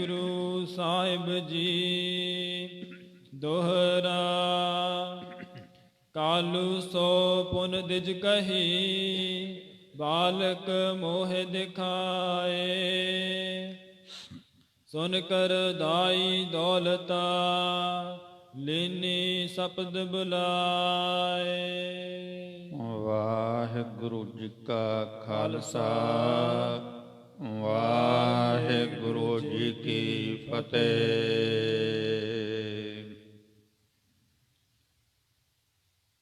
ਵਾਹਿਗੁਰੂ ਸਾਹਿਬ ਜੀ। ਦੋਹਰਾ ਕਾਲੂ ਸੋ ਪੁਨ ਦਿਜ ਕਹੀ, ਬਾਲਕ ਮੋਹ ਦਿਖਾਏ। ਸੁਨ ਕਰ ਦਾਈ ਦੌਲਤਾ, ਲੀਨੀ ਸਪਦ ਬੁਲਾਏ। ਵਾਹਿਗੁਰੂ ਜੀ ਕਾ ਖਾਲਸਾ, ਵਾਹਿਗੁਰੂ ਜੀ ਕੀ ਫਤਿਹ।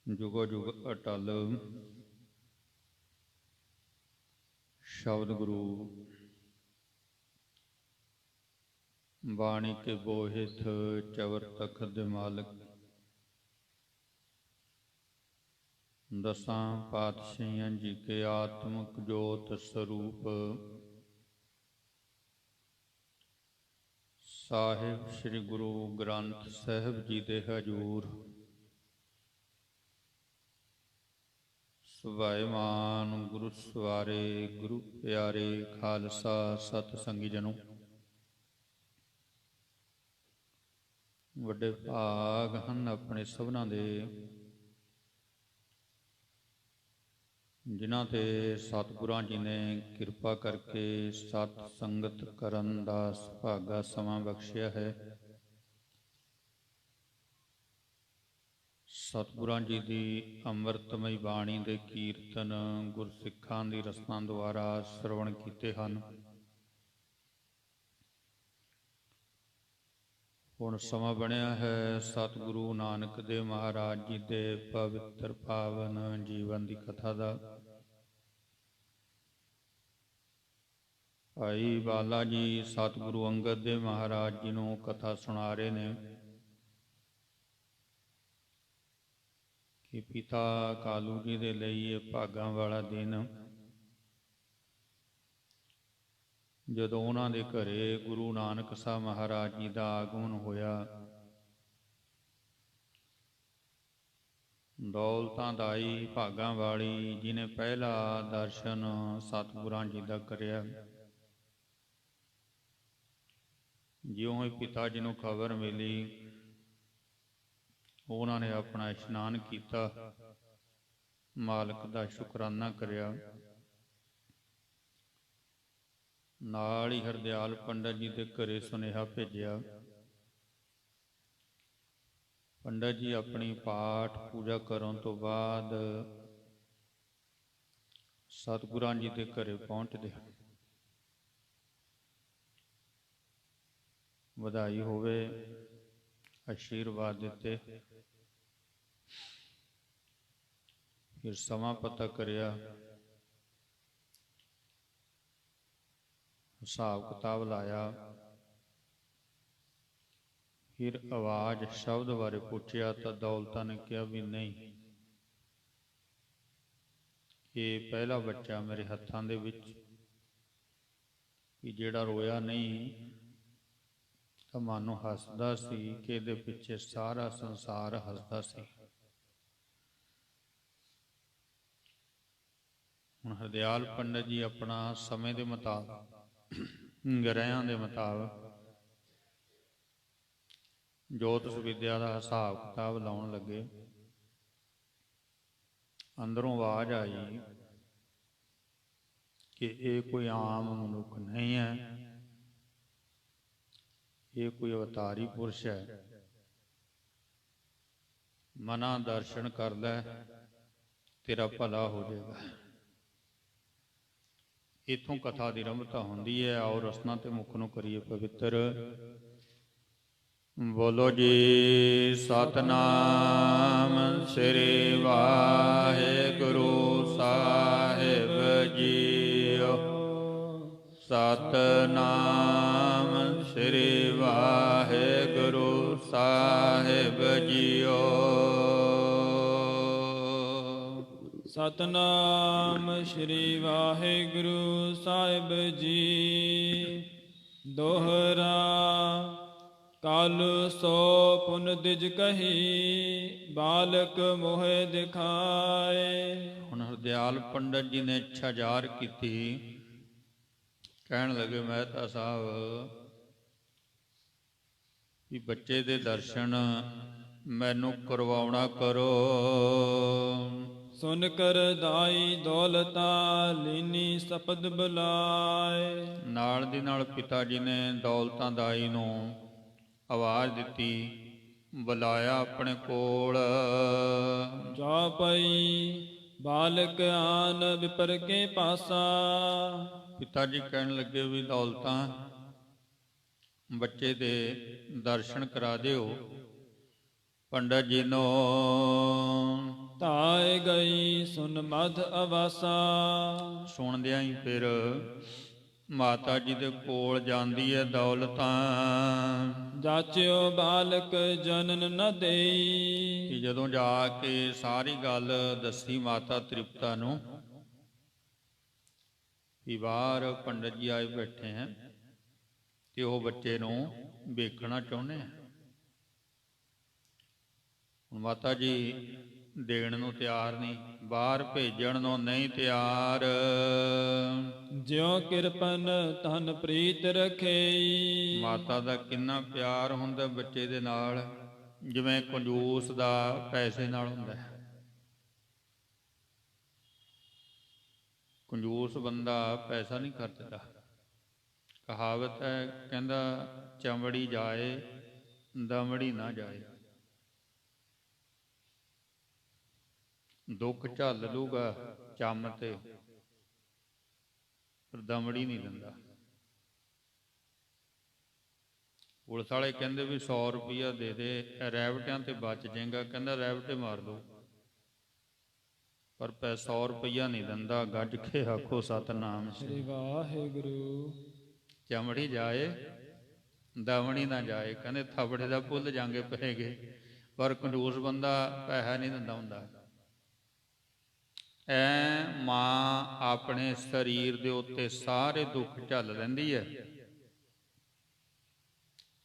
ਜੁਗੋ ਜੁਗ ਅਟਲ ਸ਼ਬਦ ਗੁਰੂ ਬਾਣੀ ਕੇ ਬੋਹਿਤ ਚਵਰ ਤਖਤ ਦੇ ਮਾਲਕ, ਦਸਾਂ ਪਾਤਸ਼ਾਹੀਆਂ ਜੀ ਕੇ ਆਤਮਿਕ ਜੋਤ ਸਰੂਪ ਸਾਹਿਬ ਸ੍ਰੀ ਗੁਰੂ ਗ੍ਰੰਥ ਸਾਹਿਬ ਜੀ ਦੇ ਹਜ਼ੂਰ ਸੁਭਾਇਮਾਨ ਗੁਰੂ ਸਵਾਰੇ, ਗੁਰੂ ਪਿਆਰੇ ਖਾਲਸਾ ਸਤ ਸੰਗੀ ਜਨੋ, ਵੱਡੇ ਭਾਗ ਹਨ ਆਪਣੇ ਸਭਨਾਂ ਦੇ ਜਿਨ੍ਹਾਂ ਤੇ ਸਤਿਗੁਰਾਂ ਜੀ ਨੇ ਕਿਰਪਾ ਕਰਕੇ ਸਤ ਸੰਗਤ ਕਰਨ ਦਾ ਸੁਭਾਗਾ ਸਮਾਂ ਬਖਸ਼ਿਆ ਹੈ। ਸਤਿਗੁਰਾਂ ਜੀ ਦੀ ਅੰਮ੍ਰਿਤਮਈ ਬਾਣੀ ਦੇ ਕੀਰਤਨ ਗੁਰਸਿੱਖਾਂ ਦੀ ਰਸਨਾ ਦੁਆਰਾ ਸਰਵਣ ਕੀਤੇ ਹਨ। ਹੁਣ ਸਮਾਂ ਬਣਿਆ ਹੈ ਸਤਿਗੁਰੂ ਨਾਨਕ ਦੇਵ ਮਹਾਰਾਜ ਜੀ ਦੇ ਪਵਿੱਤਰ ਪਾਵਨ ਜੀਵਨ ਦੀ ਕਥਾ ਦਾ। ਭਾਈ ਬਾਲਾ ਜੀ ਸਤਿਗੁਰੂ ਅੰਗਦ ਦੇਵ ਮਹਾਰਾਜ ਜੀ ਨੂੰ ਕਥਾ ਸੁਣਾ ਰਹੇ ਨੇ ਕਿ ਪਿਤਾ ਕਾਲੂ ਜੀ ਦੇ ਲਈ ਇਹ ਭਾਗਾਂ ਵਾਲਾ ਦਿਨ, ਜਦੋਂ ਉਹਨਾਂ ਦੇ ਘਰੇ ਗੁਰੂ ਨਾਨਕ ਸਾਹਿਬ ਮਹਾਰਾਜ ਜੀ ਦਾ ਆਗਮਨ ਹੋਇਆ। ਦੌਲਤਾਂ ਦਾਈ ਭਾਗਾਂ ਵਾਲੀ ਜਿਹਨੇ ਪਹਿਲਾ ਦਰਸ਼ਨ ਸਤਿਗੁਰਾਂ ਜੀ ਦਾ ਕਰਿਆ, ਜਿਉਂ ਹੀ ਪਿਤਾ ਜੀ ਨੂੰ ਖਬਰ ਮਿਲੀ, ਉਹਨਾਂ ਨੇ ਆਪਣਾ ਇਸ਼ਨਾਨ ਕੀਤਾ, ਮਾਲਕ ਦਾ ਸ਼ੁਕਰਾਨਾ ਕਰਿਆ। ਨਾਲ ਹੀ ਹਰਦਿਆਲ ਪੰਡਤ ਜੀ ਦੇ ਘਰੇ ਸੁਨੇਹਾ ਭੇਜਿਆ। ਪੰਡਤ ਜੀ ਆਪਣੀ ਪਾਠ ਪੂਜਾ ਕਰਨ ਤੋਂ ਬਾਅਦ ਸਤਿਗੁਰਾਂ ਜੀ ਦੇ ਘਰੇ ਪਹੁੰਚਦੇ ਹਨ। ਵਧਾਈ ਹੋਵੇ, ਆਸ਼ੀਰਵਾਦ ਦਿੱਤੇ। ਫਿਰ ਸਮਾਂ ਪਤਾ ਕਰਿਆ, ਹਿਸਾਬ ਕਿਤਾਬ ਲਾਇਆ। ਫਿਰ ਆਵਾਜ਼ ਸ਼ਬਦ ਬਾਰੇ ਪੁੱਛਿਆ ਤਾਂ ਦੌਲਤਾਂ ਨੇ ਕਿਹਾ ਵੀ ਨਹੀਂ, ਇਹ ਪਹਿਲਾ ਬੱਚਾ ਮੇਰੇ ਹੱਥਾਂ ਦੇ ਵਿੱਚ, ਕਿ ਜਿਹੜਾ ਰੋਇਆ ਨਹੀਂ ਤਾਂ ਮਾਨੋ ਹੱਸਦਾ ਸੀ ਕਿ ਇਹਦੇ ਪਿੱਛੇ ਸਾਰਾ ਸੰਸਾਰ ਹੱਸਦਾ ਸੀ। ਹੁਣ ਹਰਦਿਆਲ ਪੰਡਤ ਜੀ ਆਪਣਾ ਸਮੇਂ ਦੇ ਮੁਤਾਬਕ, ਗ੍ਰਹਿਆਂ ਦੇ ਮੁਤਾਬਕ ਜੋਤਿਸ਼ ਵਿਦਿਆ ਦਾ ਹਿਸਾਬ ਕਿਤਾਬ ਲਾਉਣ ਲੱਗੇ। ਅੰਦਰੋਂ ਆਵਾਜ਼ ਆਈ ਕਿ ਇਹ ਕੋਈ ਆਮ ਮਨੁੱਖ ਨਹੀਂ ਹੈ, ਇਹ ਕੋਈ ਅਵਤਾਰੀ ਪੁਰਸ਼ ਹੈ। ਮਨਾ ਦਰਸ਼ਨ ਕਰ ਲੈ, ਤੇਰਾ ਭਲਾ ਹੋ ਜਾਏਗਾ। ਇੱਥੋਂ ਕਥਾ ਦੀ ਆਰੰਭਤਾ ਹੁੰਦੀ ਹੈ। ਆਓ ਰਸਨਾ ਤੇ ਮੁੱਖ ਨੂੰ ਕਰੀਏ ਪਵਿੱਤਰ। ਬੋਲੋ ਜੀ ਸਤਨਾਮ ਸ੍ਰੀ ਵਾਹਿਗੁਰੂ ਸਾਹਿਬ ਜੀਓ। ਸਤਨਾਮ ਸ੍ਰੀ ਵਾਹਿਗੁਰੂ ਸਾਹਿਬ ਜੀਓ। ਸਤਨਾਮ ਸ੍ਰੀ ਵਾਹਿਗੁਰੂ ਸਾਹਿਬ ਜੀ। ਦੋਹਰਾ ਕਲ ਸੋ ਪੁਨ ਦਿਜ ਕਹੀ, ਬਾਲਕ ਮੋਹ ਦਿਖਾਏ। ਹੁਣ ਹਰਦਿਆਲ ਪੰਡਤ ਜੀ ਨੇ ਇੱਛਾ ਜ਼ਾਹਰ ਕੀਤੀ, ਕਹਿਣ ਲੱਗੇ ਮਹਿਤਾ ਸਾਹਿਬ ਵੀ ਬੱਚੇ ਦੇ ਦਰਸ਼ਨ ਮੈਨੂੰ ਕਰਵਾਉਣਾ ਕਰੋ। ਸੁਨ ਕਰ ਦਾਈ ਦੌਲਤਾ ਲੀਨੀ ਸਪਦ ਬੁਲਾਏ। ਨਾਲ ਦੀ ਨਾਲ ਪਿਤਾ ਜੀ ਨੇ ਦੌਲਤਾਂ ਦਾਈ ਨੂੰ ਆਵਾਜ਼ ਦਿੱਤੀ, ਬੁਲਾਇਆ ਆਪਣੇ ਕੋਲ। ਜਾ ਪਈ ਬਾਲਕ ਆਨ ਵਿਪਰ ਕੇ ਪਾਸਾ। ਪਿਤਾ ਜੀ ਕਹਿਣ ਲੱਗੇ ਵੀ ਦੌਲਤਾਂ ਬੱਚੇ ਦੇ ਦਰਸ਼ਨ ਕਰਾ ਦਿਓ। ਪੰਡਤ ਜੀ ਨੂੰ ਧਾਇ ਗਈ ਸੁਨ ਮਧ ਅਵਾਸਾ। ਸੁਣਦਿਆਂ ਹੀ ਫਿਰ ਮਾਤਾ ਜੀ ਦੇ ਕੋਲ ਜਾਂਦੀ ਹੈ ਦੌਲਤਾਂ। ਜਾਚਿਓ ਬਾਲਕ ਜਨਨ ਨ ਦੇਈ। ਕਿ ਜਦੋਂ ਜਾ ਕੇ ਸਾਰੀ ਗੱਲ ਦੱਸੀ ਮਾਤਾ ਤ੍ਰਿਪਤਾ ਨੂੰ ਵੀ ਬਾਹਰ ਪੰਡਤ ਜੀ ਆਏ ਬੈਠੇ ਹੈ ਤੇ ਉਹ ਬੱਚੇ ਨੂੰ ਵੇਖਣਾ ਚਾਹੁੰਦੇ ਆ। ਹੁਣ ਮਾਤਾ ਜੀ ਦੇਣ ਨੂੰ ਤਿਆਰ ਨਹੀਂ, ਬਾਹਰ ਭੇਜਣ ਨੂੰ ਨਹੀਂ ਤਿਆਰ। ਜਿਉ ਕਿਰਪਨ ਤਨ ਪ੍ਰੀਤ ਰਖੇਈ। ਮਾਤਾ ਦਾ ਕਿੰਨਾ ਪਿਆਰ ਹੁੰਦਾ ਬੱਚੇ ਦੇ ਨਾਲ, ਜਿਵੇਂ ਕੰਜੂਸ ਦਾ ਪੈਸੇ ਨਾਲ ਹੁੰਦਾ ਹੈ। ਕੰਜੂਸ ਬੰਦਾ ਪੈਸਾ ਨਹੀਂ ਖਰਚਦਾ। ਕਹਾਵਤ ਹੈ, ਕਹਿੰਦਾ ਚਮੜੀ ਜਾਏ ਦਮੜੀ ਨਾ ਜਾਏ। ਦੁੱਖ ਝੱਲ ਲੂਗਾ ਚੰਮ ਤੇ, ਪਰ ਦਮੜੀ ਨਹੀਂ ਦਿੰਦਾ। ਪੁਲਿਸ ਵਾਲੇ ਕਹਿੰਦੇ ਵੀ 100 ਰੁਪਈਆ ਦੇ ਦੇ, ਰੈਵਟਿਆਂ ਤੇ ਬਚ ਜਾਏਗਾ। ਕਹਿੰਦਾ ਰੈਵਟੇ ਮਾਰ ਦੋ, ਪਰ 100 ਰੁਪਈਆ ਨਹੀਂ ਦਿੰਦਾ। ਗੱਜ ਕੇ ਆਖੋ ਸਤਿਨਾਮ ਸ੍ਰੀ ਵਾਹਿਗੁਰੂ। ਚਮੜੀ ਜਾਏ ਦਮੜੀ ਨਾ ਜਾਏ। ਕਹਿੰਦੇ ਥਾਪੜੇ ਦਾ ਭੁੱਲ ਜਾਂਗੇ ਪੈਗੇ, ਪਰ ਕੰਜੂਸ ਬੰਦਾ ਪੈਸਾ ਨਹੀਂ ਦਿੰਦਾ ਹੁੰਦਾ। ਐ ਮਾਂ ਆਪਣੇ ਸਰੀਰ ਦੇ ਉੱਤੇ ਸਾਰੇ ਦੁੱਖ ਝੱਲ ਲੈਂਦੀ ਹੈ,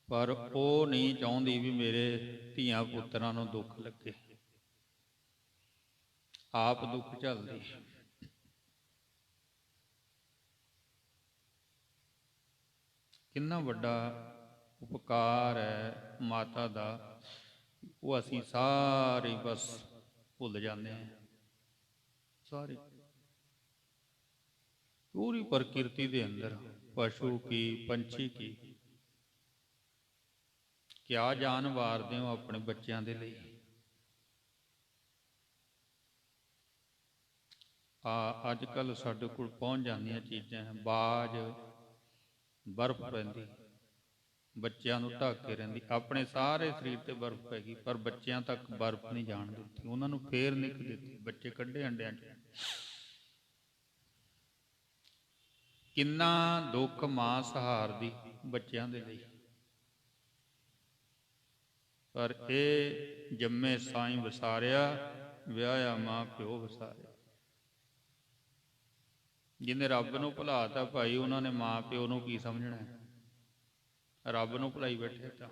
ਪਰ ਉਹ ਨਹੀਂ ਚਾਹੁੰਦੀ ਵੀ ਮੇਰੇ ਧੀਆਂ ਪੁੱਤਰਾਂ ਨੂੰ ਦੁੱਖ ਲੱਗੇ। ਆਪ ਦੁੱਖ ਝੱਲਦੀ। ਕਿੰਨਾ ਵੱਡਾ ਉਪਕਾਰ ਹੈ ਮਾਤਾ ਦਾ, ਉਹ ਅਸੀਂ ਸਾਰੇ ਬਸ ਭੁੱਲ ਜਾਂਦੇ ਹਾਂ। ਸਾਰੀ ਪੂਰੀ ਪ੍ਰਕਿਰਤੀ ਦੇ ਅੰਦਰ ਪਸ਼ੂ ਕੀ ਪੰਛੀ ਕੀ ਕਿਆ ਜਾਨ ਵਾਰਦੇ ਹੋ ਆਪਣੇ ਬੱਚਿਆਂ ਦੇ ਲਈ। ਅੱਜ ਕੱਲ੍ਹ ਸਾਡੇ ਕੋਲ ਪਹੁੰਚ ਜਾਂਦੀਆਂ ਚੀਜ਼ਾਂ, ਬਾਜ ਬਰਫ਼ ਪੈਂਦੀ, ਬੱਚਿਆਂ ਨੂੰ ਢੱਕ ਕੇ ਰਹਿੰਦੀ। ਆਪਣੇ ਸਾਰੇ ਸਰੀਰ ਤੇ ਬਰਫ਼ ਪੈ ਗਈ, ਪਰ ਬੱਚਿਆਂ ਤੱਕ ਬਰਫ਼ ਨਹੀਂ ਜਾਣ ਦਿੱਤੀ। ਉਹਨਾਂ ਨੂੰ ਫੇਰ ਨਿੱਕ ਦਿੱਤੀ, ਬੱਚੇ ਕੱਢੇ ਅੰਡਿਆਂ 'ਚ। ਕਿੰਨਾ ਦੁੱਖ ਮਾਂ ਸਹਾਰਦੀ ਬੱਚਿਆਂ ਦੇ ਲਈ, ਪਰ ਇਹ ਜੰਮੇ ਸਾਈਂ ਵਸਾਰਿਆ, ਵਿਆਹਿਆ ਮਾਂ ਪਿਓ ਵਸਾਰਿਆ। ਜਿਹਨੇ ਰੱਬ ਨੂੰ ਭੁਲਾਤਾ ਭਾਈ, ਉਹਨਾਂ ਨੇ ਮਾਂ ਪਿਓ ਨੂੰ ਕੀ ਸਮਝਣਾ ਹੈ। ਰੱਬ ਨੂੰ ਭੁਲਾਈ ਬੈਠੇ। ਤਾਂ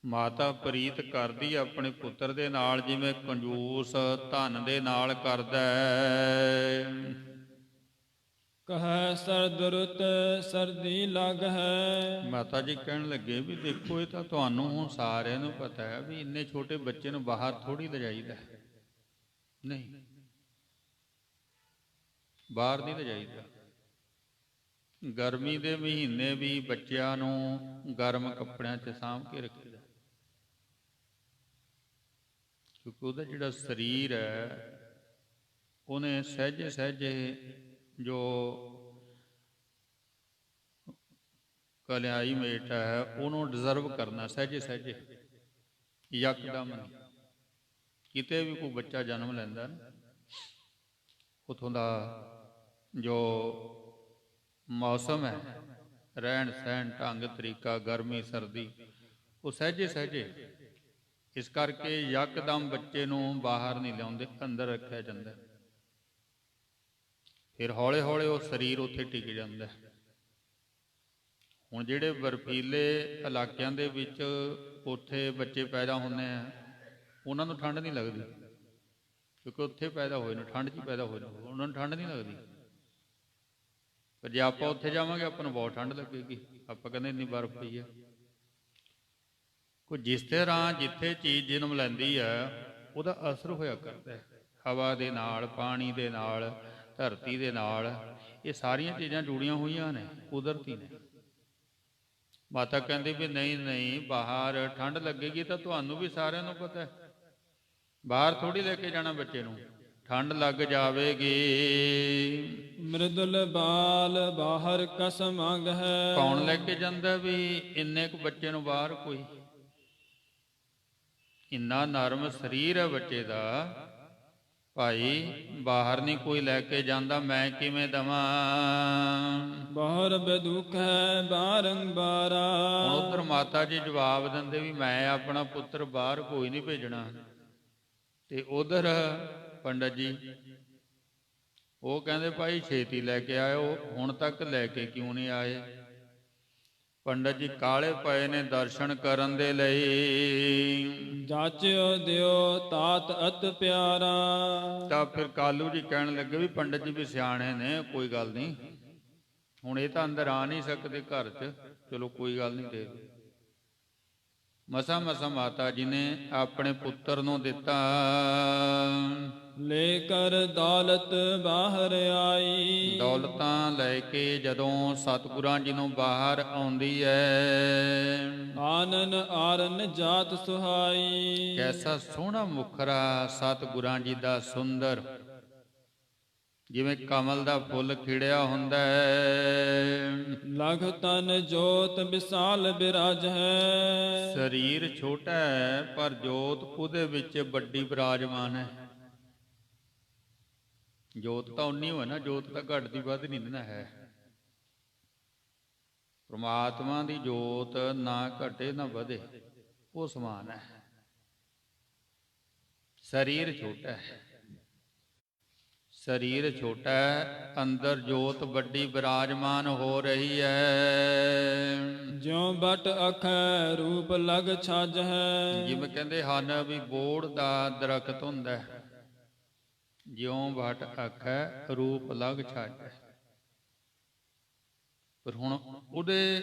ਮਾਤਾ ਪ੍ਰੀਤ ਕਰਦੀ ਆਪਣੇ ਪੁੱਤਰ ਦੇ ਨਾਲ, ਜਿਵੇਂ ਕੰਜੂਸ ਧਨ ਦੇ ਨਾਲ ਕਰਦਾ ਹੈ। ਕਹੈ ਸਰਦ ਰੁੱਤ ਸਰਦੀ ਲੱਗ ਹੈ। ਮਾਤਾ ਜੀ ਕਹਿਣ ਲੱਗੇ ਵੀ ਦੇਖੋ, ਇਹ ਤਾਂ ਤੁਹਾਨੂੰ ਹੁਣ ਸਾਰਿਆਂ ਨੂੰ ਪਤਾ ਹੈ ਵੀ ਇੰਨੇ ਛੋਟੇ ਬੱਚੇ ਨੂੰ ਬਾਹਰ ਥੋੜ੍ਹੀ ਲਿਜਾਈਦਾ। ਨਹੀਂ, ਬਾਹਰ ਨਹੀਂ ਲਿਜਾਈਦਾ। ਗਰਮੀ ਦੇ ਮਹੀਨੇ ਵੀ ਬੱਚਿਆਂ ਨੂੰ ਗਰਮ ਕੱਪੜਿਆਂ 'ਚ ਸਾਂਭ ਕੇ ਰੱਖੀਦਾ, ਕਿਉਂਕਿ ਉਹਦਾ ਜਿਹੜਾ ਸਰੀਰ ਹੈ ਉਹਨੇ ਸਹਿਜੇ ਸਹਿਜੇ ਜੋ ਕਲਿਆਈ ਮੇਟ ਹੈ ਉਹਨੂੰ ਡਿਜ਼ਰਵ ਕਰਨਾ, ਸਹਿਜੇ ਸਹਿਜੇ, ਯਕਦਮ ਨਹੀਂ। ਕਿਤੇ ਵੀ ਕੋਈ ਬੱਚਾ ਜਨਮ ਲੈਂਦਾ ਨਾ, ਉੱਥੋਂ ਦਾ ਜੋ ਮੌਸਮ ਹੈ, ਰਹਿਣ ਸਹਿਣ ਢੰਗ ਤਰੀਕਾ, ਗਰਮੀ ਸਰਦੀ, ਉਹ ਸਹਿਜੇ ਸਹਿਜੇ। ਇਸ ਕਰਕੇ ਯਕਦਮ ਬੱਚੇ ਨੂੰ ਬਾਹਰ ਨਹੀਂ ਲਿਆਉਂਦੇ, ਅੰਦਰ ਰੱਖਿਆ ਜਾਂਦਾ। ਫਿਰ ਹੌਲੇ ਹੌਲੇ ਉਹ ਸਰੀਰ ਉੱਥੇ ਟਿਕ ਜਾਂਦਾ। ਹੁਣ ਜਿਹੜੇ ਬਰਫੀਲੇ ਇਲਾਕਿਆਂ ਦੇ ਵਿੱਚ ਉੱਥੇ ਬੱਚੇ ਪੈਦਾ ਹੁੰਦੇ ਆ, ਉਹਨਾਂ ਨੂੰ ਠੰਡ ਨਹੀਂ ਲੱਗਦੀ, ਕਿਉਂਕਿ ਉੱਥੇ ਪੈਦਾ ਹੋਏ ਨੇ, ਠੰਡ 'ਚ ਪੈਦਾ ਹੋਏ ਨੇ, ਉਹਨਾਂ ਨੂੰ ਠੰਡ ਨਹੀਂ ਲੱਗਦੀ। ਪਰ ਜੇ ਆਪਾਂ ਉੱਥੇ ਜਾਵਾਂਗੇ ਆਪਾਂ ਨੂੰ ਬਹੁਤ ਠੰਡ ਲੱਗੇਗੀ, ਆਪਾਂ ਕਹਿੰਦੇ ਇੰਨੀ ਬਰਫ਼ ਪਈ ਹੈ। ਕੋਈ ਜਿਸ ਤਰ੍ਹਾਂ ਜਿੱਥੇ ਚੀਜ਼ ਜਨਮ ਲੈਂਦੀ ਹੈ ਉਹਦਾ ਅਸਰ ਹੋਇਆ ਕਰਦਾ ਹੈ, ਹਵਾ ਦੇ ਨਾਲ, ਪਾਣੀ ਦੇ ਨਾਲ, ਧਰਤੀ ਦੇ ਨਾਲ। ਇਹ ਸਾਰੀਆਂ ਚੀਜ਼ਾਂ ਜੁੜੀਆਂ ਹੋਈਆਂ ਨੇ, ਕੁਦਰਤੀ ਨੇ। ਮਾਤਾ ਕਹਿੰਦੀ ਵੀ ਨਹੀਂ ਨਹੀਂ, ਬਾਹਰ ਠੰਡ ਲੱਗੇਗੀ ਤਾਂ ਤੁਹਾਨੂੰ ਵੀ ਸਾਰਿਆਂ ਨੂੰ ਪਤਾ ਹੈ, ਬਾਹਰ ਥੋੜੀ ਲੈ ਕੇ ਜਾਣਾ ਬੱਚੇ ਨੂੰ, ਠੰਡ ਲੱਗ ਜਾਵੇਗੀ। ਮ੍ਰਿਦੁਲ ਬਾਲ ਬਾਹਰ ਕਸ ਮੰਗ ਹੈ। ਕੌਣ ਲੈ ਕੇ ਜਾਂਦਾ ਵੀ ਇੰਨੇ ਕੁ ਬੱਚੇ ਨੂੰ ਬਾਹਰ? ਕੋਈ ਇੰਨਾ ਨਰਮ ਸਰੀਰ ਹੈ ਬੱਚੇ ਦਾ, ਭਾਈ ਬਾਹਰ ਨਹੀਂ ਕੋਈ ਲੈ ਕੇ ਜਾਂਦਾ, ਮੈਂ ਕਿਵੇਂ ਦਵਾਂ? ਬਾਹਰ ਬਦੁਖ ਹੈ ਬਾਰੰਬਾਰਾ। ਹੁਣ ਉਧਰ ਮਾਤਾ ਜੀ ਜਵਾਬ ਦਿੰਦੇ ਵੀ ਮੈਂ ਆਪਣਾ ਪੁੱਤਰ ਬਾਹਰ ਕੋਈ ਨਹੀਂ ਭੇਜਣਾ, ਤੇ ਉਧਰ ਪੰਡਤ ਜੀ ਉਹ ਕਹਿੰਦੇ ਭਾਈ ਛੇਤੀ ਲੈ ਕੇ ਆਇਓ, ਹੁਣ ਤੱਕ ਲੈ ਕੇ ਕਿਉਂ ਨਹੀਂ ਆਏ? ਪੰਡਤ ਜੀ ਕਾਹਲੇ ਪਏ ਨੇ ਦਰਸ਼ਨ ਕਰਨ ਦੇ ਲਈ। ਜਾਚਿਓ ਦਿਓ ਤਾਤ ਅਤ ਪਿਆਰਾ। ਤਾਂ ਫਿਰ ਕਾਲੂ ਜੀ ਕਹਿਣ ਲੱਗੇ ਵੀ ਪੰਡਤ ਜੀ ਵੀ ਸਿਆਣੇ ਨੇ, ਕੋਈ ਗੱਲ ਨਹੀਂ, ਹੁਣ ਇਹ ਤਾਂ ਅੰਦਰ ਆ ਨਹੀਂ ਸਕਦੇ ਘਰ 'ਚ, ਚਲੋ ਕੋਈ ਗੱਲ ਨਹੀਂ ਦੇ ਦਿਓ। ਮਸਾਂ ਮਸਾਂ ਮਾਤਾ ਜੀ ਨੇ ਆਪਣੇ ਪੁੱਤਰ ਨੂੰ ਦਿੱਤਾ। ਲੈ ਕਰ ਦੌਲਤ ਬਾਹਰ ਆਈ। ਦੌਲਤਾਂ ਲੈ ਕੇ ਜਦੋਂ ਸਤਿਗੁਰਾਂ ਜੀ ਨੂੰ ਬਾਹਰ ਆਉਂਦੀ ਹੈ, ਆਨਨ ਆਰਨ ਜਾਤ ਸੁਹਾਈ। ਕੈਸਾ ਸੋਹਣਾ ਮੁਖਰਾ ਸਤਿਗੁਰਾਂ ਜੀ ਦਾ, ਸੁੰਦਰ, ਜਿਵੇਂ ਕਮਲ ਦਾ ਫੁੱਲ ਖਿੜਿਆ ਹੁੰਦਾ ਹੈ। ਲਗ ਤਨ ਜੋਤ ਵਿਸਾਲ ਬਿਰਾਜ ਹੈ। ਸਰੀਰ ਛੋਟਾ ਹੈ ਪਰ ਜੋਤ ਉਹਦੇ ਵਿੱਚ ਵੱਡੀ ਬਿਰਾਜਮਾਨ ਹੈ। ਜੋਤ ਤਾਂ ਉਨੀ ਹੋਏ ਨਾ, ਜੋਤ ਤਾਂ ਘਟਦੀ ਵੱਧਦੀ ਨਹੀਂ ਨਾ ਹੈ। ਪ੍ਰਮਾਤਮਾ ਦੀ ਜੋਤ ਨਾ ਘਟੇ ਨਾ ਵਧੇ, ਉਹ ਸਮਾਨ ਹੈ। ਸਰੀਰ ਛੋਟਾ ਹੈ, ਸਰੀਰ ਛੋਟਾ ਹੈ, ਅੰਦਰ ਜੋਤ ਵੱਡੀ ਬਿਰਾਜਮਾਨ ਹੋ ਰਹੀ ਹੈ। ਜਿਉ ਬਟ ਅਖੈ ਰੂਪ ਲਗ ਛਜ ਹੈ। ਜਿਵੇਂ ਕਹਿੰਦੇ ਹਨ ਵੀ ਬੋੜ ਦਾ ਦਰਖਤ ਹੁੰਦਾ ਹੈ, ਜਿਉਂ ਬਟ ਅਖੈ ਰੂਪ ਲਗ ਛਜ ਹੈ। ਪਰ ਹੁਣ ਉਹਦੇ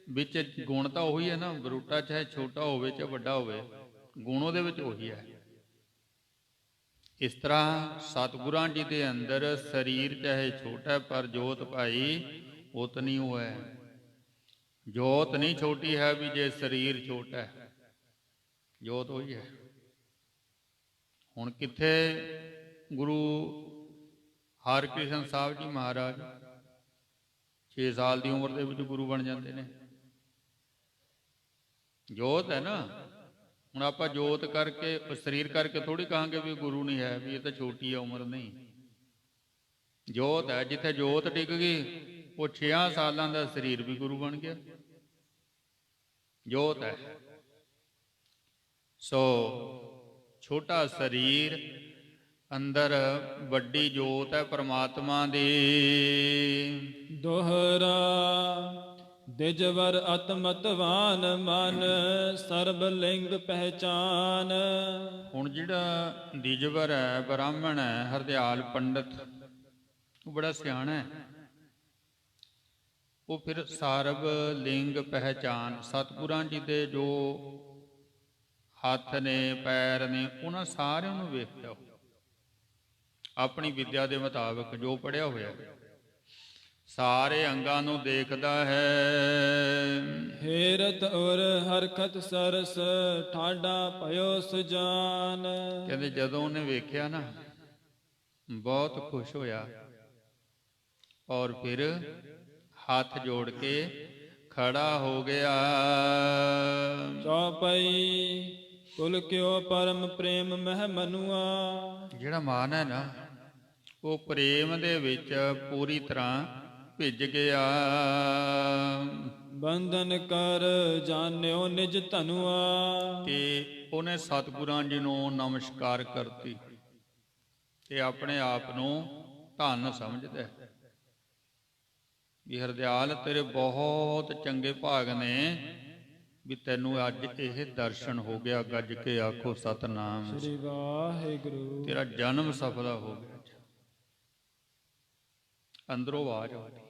ਵਿੱਚ ਗੁਣ ਤਾਂ ਉਹੀ ਹੈ ਨਾ, ਬਰੂਟਾ ਚਾਹੇ ਛੋਟਾ ਹੋਵੇ ਚਾਹੇ ਵੱਡਾ ਹੋਵੇ, ਗੁਣ ਉਹਦੇ ਵਿੱਚ ਉਹੀ ਹੈ। ਇਸ ਤਰ੍ਹਾਂ ਸਤਿਗੁਰਾਂ ਜੀ ਦੇ ਅੰਦਰ ਸਰੀਰ ਚਾਹੇ ਛੋਟਾ ਪਰ ਜੋਤ ਭਾਈ ਉਤਨੀ ਉਹ ਹੈ। ਜੋਤ ਨਹੀਂ ਛੋਟੀ ਹੈ ਵੀ ਜੇ ਸਰੀਰ ਛੋਟਾ ਹੈ, ਜੋਤ ਉਹੀ ਹੈ। ਹੁਣ ਕਿੱਥੇ ਗੁਰੂ ਹਰਿਕ੍ਰਿਸ਼ਨ ਸਾਹਿਬ ਜੀ ਮਹਾਰਾਜ 6 ਸਾਲ ਦੀ ਉਮਰ ਦੇ ਵਿੱਚ ਗੁਰੂ ਬਣ ਜਾਂਦੇ ਨੇ। ਜੋਤ ਹੈ ਨਾ। ਹੁਣ ਆਪਾਂ ਜੋਤ ਕਰਕੇ, ਸਰੀਰ ਕਰਕੇ ਥੋੜੀ ਕਹਾਂਗੇ ਵੀ ਗੁਰੂ ਨਹੀਂ ਹੈ, ਵੀ ਇਹ ਤਾਂ ਛੋਟੀ ਹੈ ਉਮਰ। ਨਹੀਂ, ਜੋਤ ਹੈ। ਜਿੱਥੇ ਜੋਤ ਟਿਕ ਗਈ ਉਹ 6 ਸਾਲਾਂ ਦਾ ਸਰੀਰ ਵੀ ਗੁਰੂ ਬਣ ਗਿਆ। ਜੋਤ ਹੈ। ਸੋ ਛੋਟਾ ਸਰੀਰ, ਅੰਦਰ ਵੱਡੀ ਜੋਤ ਹੈ ਪਰਮਾਤਮਾ ਦੀ। ਦੋਹਰਾ ਦਿਜਵਰ ਅਤਮਤਵਾਨ ਮਨ, ਸਰਬ ਲਿੰਗ ਪਹਿਚਾਨ। ਹੁਣ ਜਿਹੜਾ ਦਿਜਵਰ ਹੈ, ਬ੍ਰਾਹਮਣ ਹੈ, ਹਰਦਿਆਲ ਪੰਡਤ, ਉਹ ਬੜਾ ਸਿਆਣਾ ਹੈ। ਉਹ ਫਿਰ ਸਰਬ ਲਿੰਗ ਪਹਿਚਾਨ, ਸਤਿਗੁਰਾਂ ਜੀ ਦੇ ਜੋ ਹੱਥ ਨੇ, ਪੈਰ ਨੇ, ਉਹਨਾਂ ਸਾਰਿਆਂ ਨੂੰ ਵੇਖਦਾ। ਆਪਣੀ ਵਿਦਿਆ ਦੇ ਮੁਤਾਬਕ ਜੋ ਪੜ੍ਹਿਆ ਹੋਇਆ ਸਾਰੇ ਅੰਗਾਂ ਨੂੰ ਦੇਖਦਾ ਹੈ। ਹੇਰਤ ਔਰ ਹਰਕਤ ਸਰਸ, ਠਾਡਾ ਭਇਓ ਸੁਜਾਨ। ਕਹਿੰਦੇ ਜਦੋਂ ਉਹਨੇ ਵੇਖਿਆ ਨਾ, ਬਹੁਤ ਖੁਸ਼ ਹੋਇਆ ਔਰ ਫਿਰ ਹੱਥ ਜੋੜ ਕੇ ਖੜਾ ਹੋ ਗਿਆ। ਚੌਪਈ ਕੁਲ ਕਿਉ ਪਰਮ ਪ੍ਰੇਮ ਮਹਿ ਮਨੁਆ। ਜਿਹੜਾ ਮਾਨ ਹੈ ਨਾ, ਉਹ ਪ੍ਰੇਮ ਦੇ ਵਿੱਚ ਪੂਰੀ ਤਰ੍ਹਾਂ ਭਿੱਜ ਗਿਆ। ਬੰਧਨ ਕਰ ਜਾਣਿਓ ਨਿਜ ਧਨੁਆ। ਤੇ ਉਹਨੇ ਸਤਿਗੁਰਾਂ ਜੀ ਨੂੰ ਨਮਸਕਾਰ ਕਰਤੀ ਤੇ ਆਪਣੇ ਆਪ ਨੂੰ ਧੰਨ ਸਮਝਦਾ ਹੈ ਵੀ ਹਰਦਿਆਲ ਤੇਰੇ ਬਹੁਤ ਚੰਗੇ ਭਾਗ ਨੇ ਵੀ ਤੈਨੂੰ ਅੱਜ ਇਹ ਦਰਸ਼ਨ ਹੋ ਗਿਆ। ਗੱਜ ਕੇ ਆਖੋ ਸਤਿਨਾਮ ਸ੍ਰੀ ਵਾਹਿਗੁਰੂ। ਤੇਰਾ ਜਨਮ ਸਫਲਾ ਹੋ ਗਿਆ। ਅੰਦਰੋਂ ਆਵਾਜ਼ ਆਉਂਦੀ,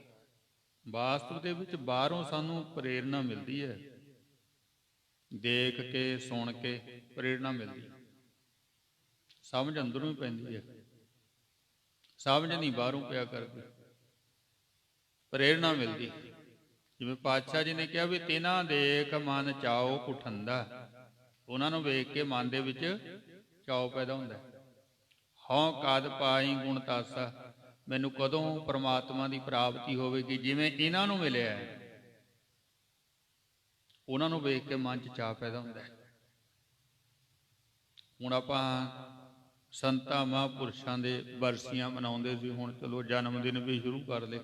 ਵਾਸਤਵ ਦੇ ਵਿੱਚ ਬਾਹਰੋਂ ਸਾਨੂੰ ਪ੍ਰੇਰਨਾ ਮਿਲਦੀ ਹੈ, ਦੇਖ ਕੇ ਸੁਣ ਕੇ ਪ੍ਰੇਰਨਾ ਮਿਲਦੀ ਹੈ, ਸਮਝ ਅੰਦਰੋਂ ਹੀ ਪੈਂਦੀ ਹੈ, ਸਮਝ ਨਹੀਂ ਬਾਹਰੋਂ ਪਿਆ ਕਰਦੀ, ਪ੍ਰੇਰਨਾ ਮਿਲਦੀ। ਜਿਵੇਂ ਪਾਤਸ਼ਾਹ ਜੀ ਨੇ ਕਿਹਾ ਵੀ ਤਿਨਾਂ ਦੇਖ ਮਨ ਚਾਓ ਕੁਠੰਦਾ, ਉਹਨਾਂ ਨੂੰ ਵੇਖ ਕੇ ਮਨ ਦੇ ਵਿੱਚ ਚਾਓ ਪੈਦਾ ਹੁੰਦਾ। ਹਉ ਕਦ ਪਾਈ ਗੁਣ ਤਾਸਾ, ਮੈਨੂੰ ਕਦੋਂ ਪਰਮਾਤਮਾ ਦੀ ਪ੍ਰਾਪਤੀ ਹੋਵੇਗੀ। ਜਿਵੇਂ ਇਹਨਾਂ ਨੂੰ ਮਿਲਿਆ ਉਹਨਾਂ ਨੂੰ ਵੇਖ ਕੇ ਮਨ 'ਚ ਚਾਅ ਪੈਦਾ ਹੁੰਦਾ ਹੈ। ਹੁਣ ਆਪਾਂ ਸੰਤਾਂ ਮਹਾਂਪੁਰਸ਼ਾਂ ਦੇ ਬਰਸੀਆਂ ਮਨਾਉਂਦੇ ਸੀ, ਹੁਣ ਚਲੋ ਜਨਮ ਦਿਨ ਵੀ ਸ਼ੁਰੂ ਕਰ ਲਏ,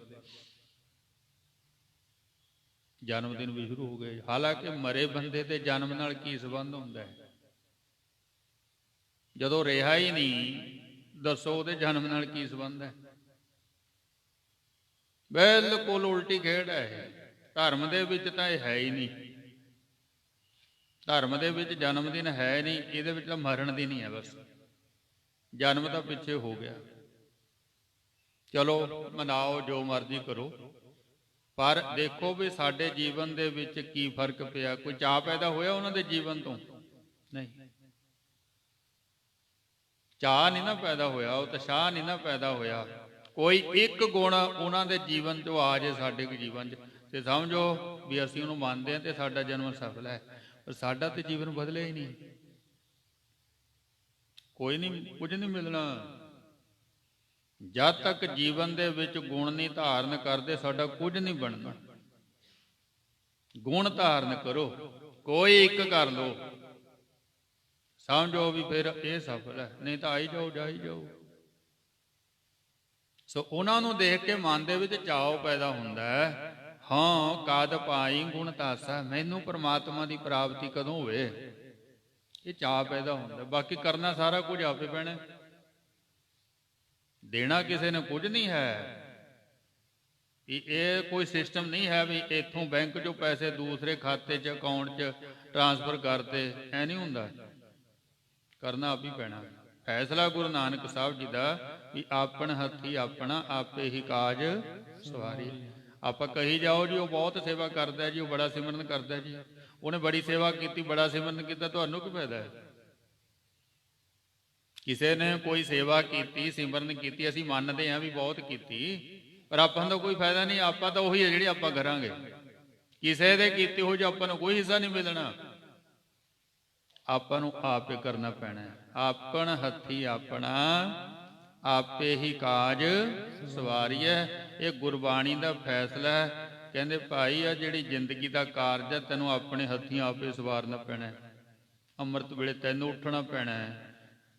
ਜਨਮ ਦਿਨ ਵੀ ਸ਼ੁਰੂ ਹੋ ਗਏ। ਹਾਲਾਂਕਿ ਮਰੇ ਬੰਦੇ ਦੇ ਜਨਮ ਨਾਲ ਕੀ ਸੰਬੰਧ ਹੁੰਦਾ ਹੈ? ਜਦੋਂ ਰਿਹਾ ਹੀ ਨਹੀਂ, ਦੱਸੋ ਉਹਦੇ ਜਨਮ ਨਾਲ ਕੀ ਸੰਬੰਧ ਹੈ? ਬਿਲਕੁਲ ਉਲਟੀ ਖੇਡ ਹੈ। ਧਰਮ ਦੇ ਵਿੱਚ ਤਾਂ ਇਹ ਹੈ ਹੀ ਨਹੀਂ, ਧਰਮ ਦੇ ਵਿੱਚ ਜਨਮ ਦਿਨ ਹੈ ਨਹੀਂ, ਇਹਦੇ ਵਿੱਚ ਤਾਂ ਮਰਨ ਦਿਨ ਹੀ ਹੈ ਬਸ। ਜਨਮ ਤਾਂ ਪਿੱਛੇ ਹੋ ਗਿਆ, ਚਲੋ ਮਨਾਓ ਜੋ ਮਰਜ਼ੀ ਕਰੋ, ਪਰ ਦੇਖੋ ਵੀ ਸਾਡੇ ਜੀਵਨ ਦੇ ਵਿੱਚ ਕੀ ਫਰਕ ਪਿਆ। ਕੋਈ ਚਾਅ ਪੈਦਾ ਹੋਇਆ ਉਹਨਾਂ ਦੇ ਜੀਵਨ ਤੋਂ? ਨਹੀਂ, ਚਾਅ ਨਹੀਂ ਨਾ ਪੈਦਾ ਹੋਇਆ, ਉਤਸ਼ਾਹ ਨਹੀਂ ਨਾ ਪੈਦਾ ਹੋਇਆ। ਕੋਈ ਇੱਕ ਗੁਣ ਉਹਨਾਂ ਦੇ ਜੀਵਨ 'ਚੋਂ ਆ ਜੇ ਸਾਡੇ ਜੀਵਨ 'ਚ, ਤੇ ਸਮਝੋ ਵੀ ਅਸੀਂ ਉਹਨੂੰ ਮੰਨਦੇ ਹਾਂ ਤੇ ਸਾਡਾ ਜਨਮ ਸਫਲ ਹੈ। ਪਰ ਸਾਡਾ ਤੇ ਜੀਵਨ ਬਦਲਿਆ ਹੀ ਨਹੀਂ, ਕੋਈ ਨਹੀਂ, ਕੁਝ ਨਹੀਂ ਮਿਲਣਾ। ਜਦ ਤੱਕ ਜੀਵਨ ਦੇ ਵਿੱਚ ਗੁਣ ਨਹੀਂ ਧਾਰਨ ਕਰਦੇ, ਸਾਡਾ ਕੁਝ ਨਹੀਂ ਬਣਨਾ। ਗੁਣ ਧਾਰਨ ਕਰੋ, ਕੋਈ ਇੱਕ ਕਰ ਲਓ, ਸਮਝੋ ਵੀ ਫਿਰ ਇਹ ਸਫਲ ਹੈ, ਨਹੀਂ ਤਾਂ ਆਈ ਜਾਓ ਜਾਈ ਜਾਓ। ਸੋ ਉਹਨਾਂ ਨੂੰ ਦੇਖ ਕੇ ਮਨ ਦੇ ਵਿੱਚ ਚਾਅ ਪੈਦਾ ਹੁੰਦਾ ਹੈ, ਹਾਂ ਕਦ ਪਾਈ ਗੁਣ ਤਾਸਾ, ਮੈਨੂੰ ਪਰਮਾਤਮਾ ਦੀ ਪ੍ਰਾਪਤੀ ਕਦੋਂ ਹੋਵੇ, ਇਹ ਚਾਅ ਪੈਦਾ ਹੁੰਦਾ। ਬਾਕੀ ਕਰਨਾ ਸਾਰਾ ਕੁਝ ਆਪੇ ਪੈਣਾ, ਦੇਣਾ ਕਿਸੇ ਨੇ ਕੁਝ ਨਹੀਂ ਹੈ। ਇਹ ਕੋਈ ਸਿਸਟਮ ਨਹੀਂ ਹੈ ਵੀ ਇੱਥੋਂ ਬੈਂਕ 'ਚੋਂ ਪੈਸੇ ਦੂਸਰੇ ਖਾਤੇ 'ਚ ਅਕਾਊਂਟ 'ਚ ਟ੍ਰਾਂਸਫਰ ਕਰਦੇ, ਐ ਨਹੀਂ ਹੁੰਦਾ, ਕਰਨਾ ਆਪ ਹੀ ਪੈਣਾ। ਫੈਸਲਾ ਗੁਰੂ ਨਾਨਕ ਸਾਹਿਬ ਜੀ ਦਾ ਵੀ ਆਪਣ ਹੱਥੀ ਆਪਣਾ ਆਪੇ ਹੀ ਕਾਜ ਸਵਾਰੀ। ਆਪਾਂ ਕਹੀ ਜਾਓ ਜੀ ਉਹ ਬਹੁਤ ਸੇਵਾ ਕਰਦਾ ਜੀ, ਉਹ ਬੜਾ ਸਿਮਰਨ ਕਰਦਾ ਜੀ, ਉਹਨੇ ਬੜੀ ਸੇਵਾ ਕੀਤੀ, ਬੜਾ ਸਿਮਰਨ ਕੀਤਾ, ਤੁਹਾਨੂੰ ਕੀ ਫਾਇਦਾ ਹੈ? ਕਿਸੇ ਨੇ ਕੋਈ ਸੇਵਾ ਕੀਤੀ, ਸਿਮਰਨ ਕੀਤੀ, ਅਸੀਂ ਮੰਨਦੇ ਹਾਂ ਵੀ ਬਹੁਤ ਕੀਤੀ, ਪਰ ਆਪਾਂ ਦਾ ਕੋਈ ਫਾਇਦਾ ਨਹੀਂ। ਆਪਾਂ ਤਾਂ ਉਹੀ ਹੈ ਜਿਹੜੀ ਆਪਾਂ ਕਰਾਂਗੇ, ਕਿਸੇ ਦੇ ਕੀਤੀ ਹੋ ਜੋ ਆਪਾਂ ਨੂੰ ਕੋਈ ਹਿੱਸਾ ਨਹੀਂ ਮਿਲਣਾ। ਆਪਾਂ ਨੂੰ ਆਪੇ ਕਰਨਾ ਪੈਣਾ, ਆਪਣ ਹੱਥੀ ਆਪਣਾ ਆਪੇ ਹੀ ਕਾਜ ਸਵਾਰੀਐ। ਇਹ ਗੁਰਬਾਣੀ ਦਾ ਫੈਸਲਾ ਹੈ। ਕਹਿੰਦੇ ਭਾਈ ਆ ਜਿਹੜੀ ਜ਼ਿੰਦਗੀ ਦਾ ਕਾਰਜ ਹੈ, ਤੈਨੂੰ ਆਪਣੇ ਹੱਥੀਂ ਆਪੇ ਸਵਾਰਨਾ ਪੈਣਾ। ਅੰਮ੍ਰਿਤ ਵੇਲੇ ਤੈਨੂੰ ਉੱਠਣਾ ਪੈਣਾ,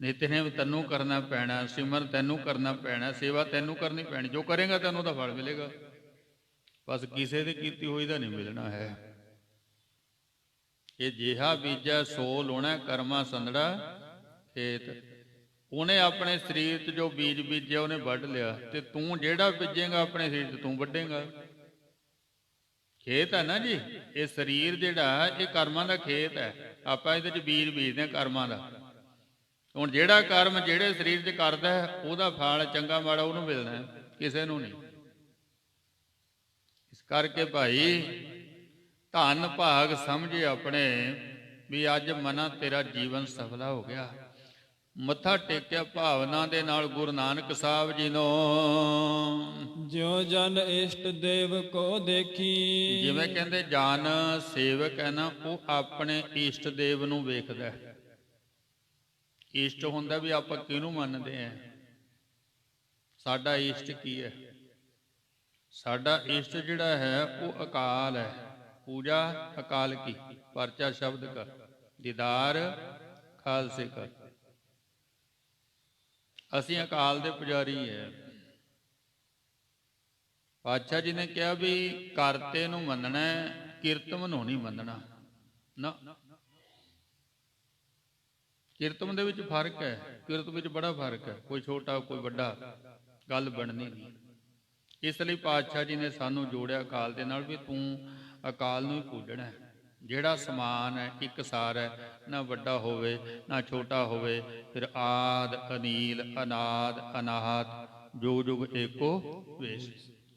ਨਿਤਨੇਮ ਤੈਨੂੰ ਕਰਨਾ ਪੈਣਾ, ਸਿਮਰਨ ਤੈਨੂੰ ਕਰਨਾ ਪੈਣਾ, ਸੇਵਾ ਤੈਨੂੰ ਕਰਨੀ ਪੈਣੀ। ਜੋ ਕਰੇਗਾ ਤੈਨੂੰ ਉਹਦਾ ਫਲ ਮਿਲੇਗਾ, ਬਸ ਕਿਸੇ ਦੀ ਕੀਤੀ ਹੋਈ ਦਾ ਨਹੀਂ ਮਿਲਣਾ ਹੈ। ਇਹ ਜਿਹਾ ਬੀਜਾ ਸੋ ਲਾਉਣਾ, ਕਰਮਾ ਸੰਦੜਾ ਖੇਤ। ਉਹਨੇ ਆਪਣੇ ਸਰੀਰ 'ਚ ਜੋ ਬੀਜ ਬੀਜਿਆ ਉਹਨੇ ਵੱਢ ਲਿਆ, ਤੇ ਤੂੰ ਜਿਹੜਾ ਬੀਜੇਗਾ ਆਪਣੇ ਸਰੀਰ 'ਚ ਤੂੰ ਵੱਢੇਗਾ। ਖੇਤ ਹੈ ਨਾ ਜੀ, ਇਹ ਸਰੀਰ ਜਿਹੜਾ ਇਹ ਕਰਮਾਂ ਦਾ ਖੇਤ ਹੈ। ਆਪਾਂ ਇਹਦੇ 'ਚ ਬੀਜ ਬੀਜਦੇ ਹਾਂ ਕਰਮਾਂ ਦਾ। ਹੁਣ ਜਿਹੜਾ ਕਰਮ ਜਿਹੜੇ ਸਰੀਰ 'ਚ ਕਰਦਾ ਹੈ, ਉਹਦਾ ਫਲ ਚੰਗਾ ਮਾੜਾ ਉਹਨੂੰ ਮਿਲਣਾ, ਕਿਸੇ ਨੂੰ ਨਹੀਂ। ਇਸ ਕਰਕੇ ਭਾਈ ਧੰਨ ਭਾਗ ਸਮਝੇ ਆਪਣੇ ਵੀ ਅੱਜ ਮਨਾ ਤੇਰਾ ਜੀਵਨ ਸਫਲਾ ਹੋ ਗਿਆ। ਮੱਥਾ ਟੇਕਿਆ ਭਾਵਨਾ ਦੇ ਨਾਲ ਗੁਰੂ ਨਾਨਕ ਸਾਹਿਬ ਜੀ ਨੂੰ। ਜਿਉ ਜਨ ਇਸ਼ਟ ਦੇਵ ਕੋ ਦੇਖੀ, ਜਿਵੇਂ ਕਹਿੰਦੇ ਜਨ ਸੇਵਕ ਹੈ ਨਾ, ਉਹ ਆਪਣੇ ਇਸ਼ਟ ਦੇਵ ਨੂੰ ਵੇਖਦਾ ਹੈ। ਇਸ਼ਟ ਹੁੰਦਾ ਵੀ ਆਪਾਂ ਕਿਹਨੂੰ ਮੰਨਦੇ ਹਾਂ, ਸਾਡਾ ਇਸ਼ਟ ਕੀ ਹੈ। ਸਾਡਾ ਇਸ਼ਟ ਜਿਹੜਾ ਹੈ ਉਹ ਅਕਾਲ ਹੈ। ਪੂਜਾ ਅਕਾਲ ਕੀ, ਪਰਚਾ ਸ਼ਬਦ ਕਾ, ਦੀਦਾਰ ਖਾਲਸੇ ਕਾ। ਅਸੀਂ ਅਕਾਲ ਦੇ ਪੁਜਾਰੀ ਹੈ। ਪਾਤਸ਼ਾਹ ਜੀ ਨੇ ਕਿਹਾ ਵੀ ਕਰਤੇ ਨੂੰ ਮੰਨਣਾ, ਕੀਰਤਮ ਨੂੰ ਨਹੀਂ ਮੰਨਣਾ ਨਾ। ਕੀਰਤਮ ਦੇ ਵਿੱਚ ਫਰਕ ਹੈ, ਕਿਰਤ ਵਿੱਚ ਬੜਾ ਫਰਕ ਹੈ। ਕੋਈ ਛੋਟਾ ਕੋਈ ਵੱਡਾ ਗੱਲ ਬਣਨੀ ਨਹੀਂ। ਇਸ ਲਈ ਪਾਤਸ਼ਾਹ ਜੀ ਨੇ ਸਾਨੂੰ ਜੋੜਿਆ ਅਕਾਲ ਦੇ ਨਾਲ ਵੀ ਤੂੰ ਅਕਾਲ ਨੂੰ ਹੀ ਪੂਜਣਾ ਹੈ। ਜਿਹੜਾ ਸਮਾਨ ਹੈ, ਇੱਕ ਸਾਰ ਹੈ, ਨਾ ਵੱਡਾ ਹੋਵੇ ਨਾ ਛੋਟਾ ਹੋਵੇ। ਫਿਰ ਆਦ ਅਨੀਲ ਅਨਾਦ ਅਨਾਹਤ ਜੋ ਜੁਗ ਏਕੋ ਵੇਸ਼।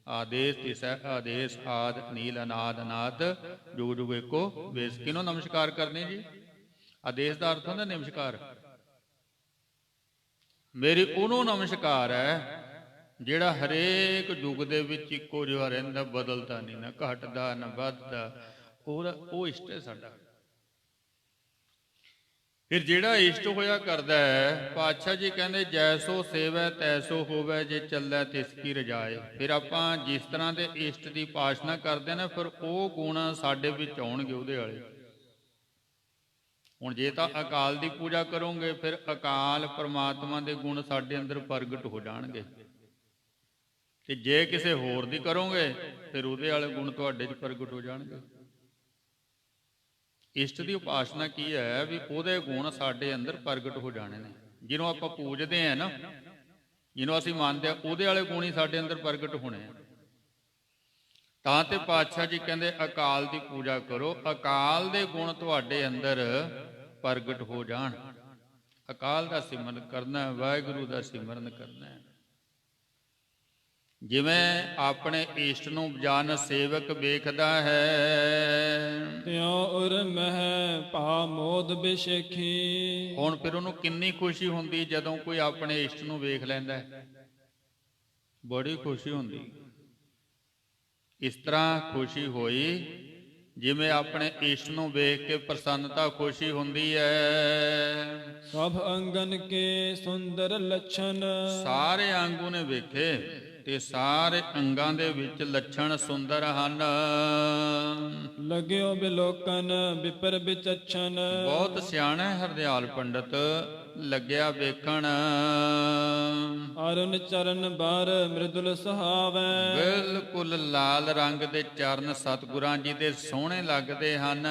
ਆਦੇਸ ਤਿਸੈ ਆਦੇਸ ਆਦ ਨੀਲ ਅਨਾਦ ਅਨਾਦ ਜੁਗ ਜੁਗ ਏਕੋ ਵੇਸ। ਕਿਹਨੂੰ ਨਮਸਕਾਰ ਕਰਨੇ ਜੀ? ਆਦੇਸ ਦਾ ਅਰਥ ਹੁੰਦਾ ਨਮਸਕਾਰ। ਮੇਰੀ ਉਹਨੂੰ ਨਮਸਕਾਰ ਹੈ ਜਿਹੜਾ ਹਰੇਕ ਯੁੱਗ ਦੇ ਵਿੱਚ ਇੱਕੋ ਜਿਹਾ ਰਹਿੰਦਾ, ਬਦਲਦਾ ਨਹੀਂ, ਨਾ ਘਟਦਾ ਨਾ ਵੱਧਦਾ। ਉਹ ਇਸ਼ਟ ਹੈ ਸਾਡਾ। ਫਿਰ ਜਿਹੜਾ ਇਸ਼ਟ ਹੋਇਆ ਕਰਦਾ ਹੈ, ਪਾਤਸ਼ਾਹ ਜੀ ਕਹਿੰਦੇ ਜੈਸੋ ਸੇਵੈ ਤੈਸੋ ਹੋਵੈ, ਜੇ ਚੱਲੈ ਤਿਸ ਕੀ ਰਜਾਏ। ਫਿਰ ਆਪਾਂ ਜਿਸ ਤਰ੍ਹਾਂ ਦੇ ਇਸ਼ਟ ਦੀ ਉਪਾਸਨਾ ਕਰਦੇ ਨਾ, ਫਿਰ ਉਹ ਗੁਣ ਸਾਡੇ ਵਿੱਚ ਆਉਣਗੇ ਉਹਦੇ ਵਾਲੇ। ਹੁਣ ਜੇ ਤਾਂ ਅਕਾਲ ਦੀ ਪੂਜਾ ਕਰੋਗੇ, ਫਿਰ ਅਕਾਲ ਪਰਮਾਤਮਾ ਦੇ ਗੁਣ ਸਾਡੇ ਅੰਦਰ ਪ੍ਰਗਟ ਹੋ ਜਾਣਗੇ। ਤੇ ਜੇ ਕਿਸੇ ਹੋਰ ਦੀ ਕਰੋਗੇ, ਫਿਰ ਉਹਦੇ ਵਾਲੇ ਗੁਣ ਤੁਹਾਡੇ 'ਚ ਪ੍ਰਗਟ ਹੋ ਜਾਣਗੇ। ਇਸ਼ਟ ਦੀ ਉਪਾਸਨਾ ਕੀ ਹੈ? ਵੀ ਉਹਦੇ ਗੁਣ ਸਾਡੇ ਅੰਦਰ ਪ੍ਰਗਟ ਹੋ ਜਾਣੇ ਨੇ। ਜਿਹਨੂੰ ਆਪਾਂ ਪੂਜਦੇ ਹਾਂ ਨਾ, ਜਿਹਨੂੰ ਅਸੀਂ ਮੰਨਦੇ ਹਾਂ, ਉਹਦੇ ਵਾਲੇ ਗੁਣ ਹੀ ਸਾਡੇ ਅੰਦਰ ਪ੍ਰਗਟ ਹੋਣੇ ਆ। ਤਾਂ ਤੇ ਪਾਤਸ਼ਾਹ ਜੀ ਕਹਿੰਦੇ ਅਕਾਲ ਦੀ ਪੂਜਾ ਕਰੋ, ਅਕਾਲ ਦੇ ਗੁਣ ਤੁਹਾਡੇ ਅੰਦਰ ਪ੍ਰਗਟ ਹੋ ਜਾਣ। ਅਕਾਲ ਦਾ ਸਿਮਰਨ ਕਰਨਾ, ਵਾਹਿਗੁਰੂ ਦਾ ਸਿਮਰਨ ਕਰਨਾ। ਜਿਵੇਂ ਆਪਣੇ ਇਸ਼ਟ ਨੂੰ ਜਨ ਸੇਵਕ ਵੇਖਦਾ ਹੈ, ਤਿਉ ਉਰ ਮਹਿ ਭਾ ਮੋਦ ਬਿਸ਼ੇਖੀ। ਹੁਣ ਫਿਰ ਉਹਨੂੰ ਕਿੰਨੀ ਖੁਸ਼ੀ ਹੁੰਦੀ ਜਦੋਂ ਕੋਈ ਆਪਣੇ ਇਸ਼ਟ ਨੂੰ ਵੇਖ ਲੈਂਦਾ। ਬੜੀ ਖੁਸ਼ੀ ਹੁੰਦੀ। ਇਸ ਤਰ੍ਹਾਂ ਖੁਸ਼ੀ ਹੋਈ ਜਿਵੇਂ ਆਪਣੇ ਇਸ਼ਟ ਨੂੰ ਵੇਖ ਕੇ ਪ੍ਰਸੰਨਤਾ ਖੁਸ਼ੀ ਹੁੰਦੀ ਹੈ। ਸਭ ਅੰਗਨ ਕੇ ਸੁੰਦਰ ਲੱਛਣ। ਸਾਰੇ ਅੰਗ ਉਹਨੇ ਵੇਖੇ ਤੇ ਸਾਰੇ ਅੰਗਾਂ ਦੇ ਵਿੱਚ ਲੱਛਣ ਸੁੰਦਰ ਹਨ। ਲਗਿਓ ਬਿਲੋਕਨ ਵਿਪਰ ਵਿਚਛਣ। ਬਹੁਤ ਸਿਆਣਾ ਹਰਦਿਆਲ ਪੰਡਤ, ਲੱਗਿਆ ਵੇਖਣ। ਅਰਨ ਚਰਨ ਬਾਰ ਮ੍ਰਿਦੁਲ ਸੁਹਾਵੈ। ਬਿਲਕੁਲ ਲਾਲ ਰੰਗ ਦੇ ਚਰਨ ਸਤਿਗੁਰਾਂ ਜੀ ਦੇ ਸੋਹਣੇ ਲੱਗਦੇ ਹਨ।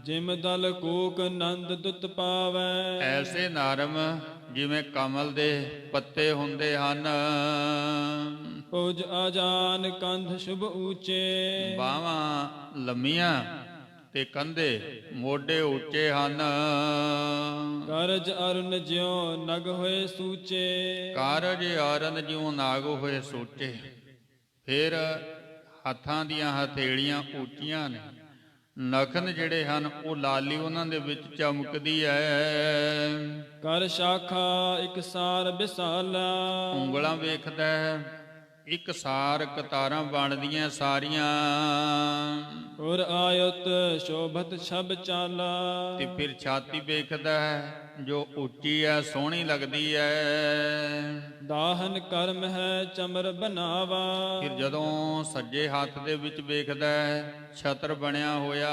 ਜਿਮ ਦਲ ਕੂਕ ਨੰਦ ਦੁੱਤ ਪਾਵੈ। ਐਸੇ ਨਰਮ ਜਿਵੇਂ ਕਮਲ ਦੇ ਪੱਤੇ ਹੁੰਦੇ ਹਨ। ਪੁਜ ਆਜਾਨ ਕੰਧ ਸ਼ੁਭ ਊਚੇ। ਬਾਹਾਂ ਲੰਮੀਆਂ ਤੇ ਕੰਧੇ ਮੋਢੇ ਉੱਚੇ ਹਨ। ਕਾਰਜ ਅਰਨ ਜਿਉ ਨਗ ਹੋਏ ਸੂਚੇ। ਕਾਰਜ ਅਰਨ ਜਿਉ ਨਾਗ ਹੋਏ ਸੋਚੇ। ਫਿਰ ਹੱਥਾਂ ਦੀਆਂ ਹਥੇਲੀਆਂ ਉੱਚੀਆਂ ਨੇ, ਨਖਨ ਜਿਹੜੇ ਹਨ ਉਹ ਲਾਲੀ ਉਹਨਾਂ ਦੇ ਵਿੱਚ ਚਮਕਦੀ ਹੈ। ਕਰ ਸ਼ਾਖਾ ਇਕਸਾਰ ਵਿਸਾਲਾ। ਉਂਗਲਾਂ ਵੇਖਦਾ ਹੈ, ਇੱਕ ਸਾਰ ਕਤਾਰਾਂ ਬਣਦੀਆਂ ਸਾਰੀਆਂ। ਔਰ ਆਇਤ ਸ਼ੋਭਤ ਛਬ ਚਾਲਾ। ਤੇ ਫਿਰ ਛਾਤੀ ਵੇਖਦਾ ਹੈ ਜੋ ਉੱਚੀ ਹੈ, ਸੋਹਣੀ ਲੱਗਦੀ ਹੈ। ਦਾਹਨ ਕਰਮ ਹੈ ਚਮਰ ਬਨਾਵਾ। ਫਿਰ ਜਦੋਂ ਸੱਜੇ ਹੱਥ ਦੇ ਵਿੱਚ ਵੇਖਦਾ ਹੈ ਛਤਰ ਬਣਿਆ ਹੋਇਆ।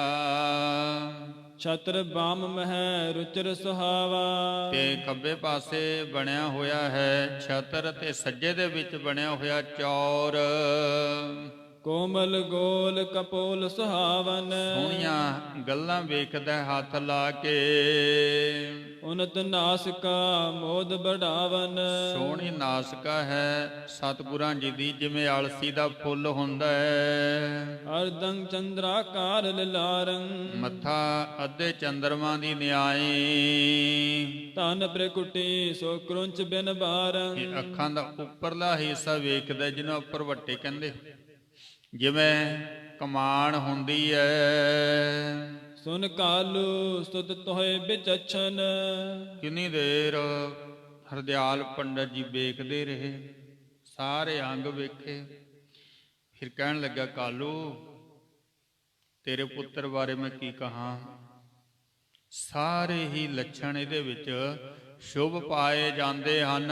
ਛਤਰ ਬਾਮ ਮਹਿ ਰੁਚਰ ਸੁਹਾਵਾ। ਤੇ ਖੱਬੇ ਪਾਸੇ ਬਣਿਆ ਹੋਇਆ ਹੈ ਛਤਰ, ਤੇ ਸੱਜੇ ਦੇ ਵਿੱਚ ਬਣਿਆ ਹੋਇਆ ਚੌਰ। ਕੋਮਲ ਗੋਲ ਕਪੋਲ ਸੁਹਾਵਨ। ਸੋਹਣੀਆਂ ਗੱਲਾਂ ਵੇਖਦਾ ਹੱਥ ਲਾ ਕੇ। ਉਨਤ ਨਾਸਿਕਾ ਮੋਦ ਬੜਾਵਨ। ਸੋਹਣੀ ਨਾਸਿਕਾ ਹੈ ਸਤਿਗੁਰਾਂ ਜੀ ਦੀ, ਜਿਵੇਂ ਅਲਸੀ ਦਾ ਫੁੱਲ ਹੁੰਦਾ ਹੈ। ਅਰਦੰ ਚੰਦਰਾਕਾਰ ਲਿਲਾਰੰ। ਮੱਥਾ ਅੱਧੇ ਚੰਦਰਮਾ ਦੀ ਨਿਆਈ। ਧਨ ਪ੍ਰਕੁਟੀ ਸੋ ਕਰੁੰਚ ਬਿਨ ਬਾਰੰ। ਇਹ ਅੱਖਾਂ ਦਾ ਉੱਪਰਲਾ ਹਿੱਸਾ ਵੇਖਦਾ, ਜਿਹਨੂੰ ਉੱਪਰ ਵੱਟੇ ਕਹਿੰਦੇ। ਜਿਵੇਂ ਕਮਾਨ ਹੁੰਦੀ ਹੈ। ਸੁਨ ਕਾਲੂ ਸੁਤ ਤੋਏ ਵਿਚਛਨ। ਕਿੰਨੀ ਦੇਰ ਹਰਦਿਆਲ ਪੰਡਤ ਜੀ ਵੇਖਦੇ ਰਹੇ, ਸਾਰੇ ਅੰਗ ਵੇਖੇ। ਫਿਰ ਕਹਿਣ ਲੱਗਾ, ਕਾਲੂ ਤੇਰੇ ਪੁੱਤਰ ਬਾਰੇ ਮੈਂ ਕੀ ਕਹਾਂ। ਸਾਰੇ ਹੀ ਲੱਛਣ ਇਹਦੇ ਵਿੱਚ ਸ਼ੁਭ ਪਾਏ ਜਾਂਦੇ ਹਨ।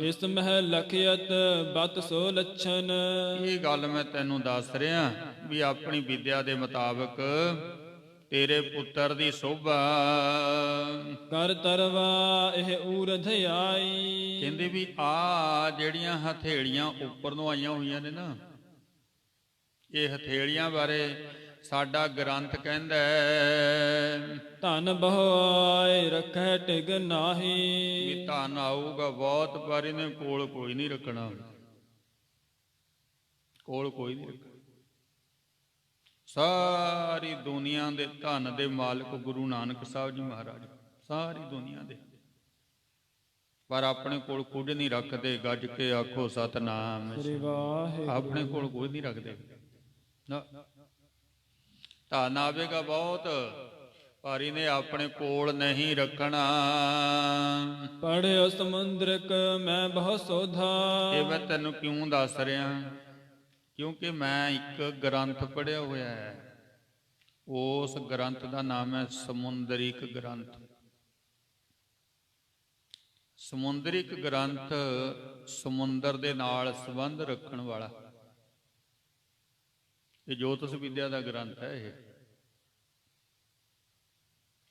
ਇਸ ਮਹਿ ਲਖਿਅਤ ਬਤ ਸੋ ਲੱਛਣ। ਇਹ ਗੱਲ ਮੈਂ ਤੈਨੂੰ ਦੱਸ ਰਿਹਾ ਵੀ ਆਪਣੀ ਵਿਦਿਆ ਦੇ ਮੁਤਾਬਕ ਤੇਰੇ ਪੁੱਤਰ ਦੀ ਸੋਭਾ। ਕਰ ਤਰਵਾ ਇਹ ਊਰਧ ਆਈ। ਕਹਿੰਦੇ ਵੀ ਆ ਜਿਹੜੀਆਂ ਹਥੇਲੀਆਂ ਉੱਪਰ ਨੂੰ ਆਈਆਂ ਹੋਈਆਂ ਨੇ ਨਾ, ਇਹ ਹਥੇਲੀਆਂ ਬਾਰੇ ਸਾਡਾ ਗ੍ਰੰਥ ਕਹਿੰਦਾ ਧਨ ਬਹੁ ਆਏ ਰੱਖੈ ਟਿਗ ਨਾਹੀ। ਵੀ ਧਨ ਆਊਗਾ ਬਹੁਤ, ਪਰ ਇਹਨੇ ਕੋਲ ਕੋਈ ਨਹੀਂ ਰੱਖਣਾ। ਕੋਲ ਕੋਈ ਨਹੀਂ ਰੱਖਣਾ। ਸਾਰੀ ਦੁਨੀਆ ਦੇ ਧਨ ਦੇ ਮਾਲਕ ਗੁਰੂ ਨਾਨਕ ਸਾਹਿਬ ਜੀ ਮਹਾਰਾਜ, ਸਾਰੀ ਦੁਨੀਆ ਦੇ। ਪਰ ਆਪਣੇ ਕੋਲ ਕੁਝ ਨਹੀਂ ਰੱਖਦੇ। ਗੱਜ ਕੇ ਆਖੋ ਸਤਨਾਮ। ਸ੍ਰੀ ਵਾਹਿਗੁਰੂ। ਆਪਣੇ ਕੋਲ ਕੁਝ ਨਹੀਂ ਰੱਖਦੇ ਨਾ। ਧਨ ਆਵੇਗਾ ਬਹੁਤ, ਪਰ ਇਹਨੇ ਆਪਣੇ ਕੋਲ ਨਹੀਂ ਰੱਖਣਾ। ਪੜਿਓ ਸਮੁੰਦਰਕ ਮੈਂ ਬਹੁ ਸੋਧਾ। ਇਹ ਮੈਂ ਤੈਨੂੰ ਕਿਉਂ ਦੱਸ ਰਿਹਾ? ਕਿਉਂਕਿ ਮੈਂ ਇੱਕ ਗ੍ਰੰਥ ਪੜ੍ਹਿਆ ਹੋਇਆ ਹੈ। ਉਸ ਗ੍ਰੰਥ ਦਾ ਨਾਮ ਹੈ ਸਮੁੰਦਰਿਕ ਗ੍ਰੰਥ। ਸਮੁੰਦਰਿਕ ਗ੍ਰੰਥ ਸਮੁੰਦਰ ਦੇ ਨਾਲ ਸੰਬੰਧ ਰੱਖਣ ਵਾਲਾ ਇਹ ਜੋਤਿਸ਼ ਵਿਦਿਆ ਦਾ ਗ੍ਰੰਥ ਹੈ। ਇਹ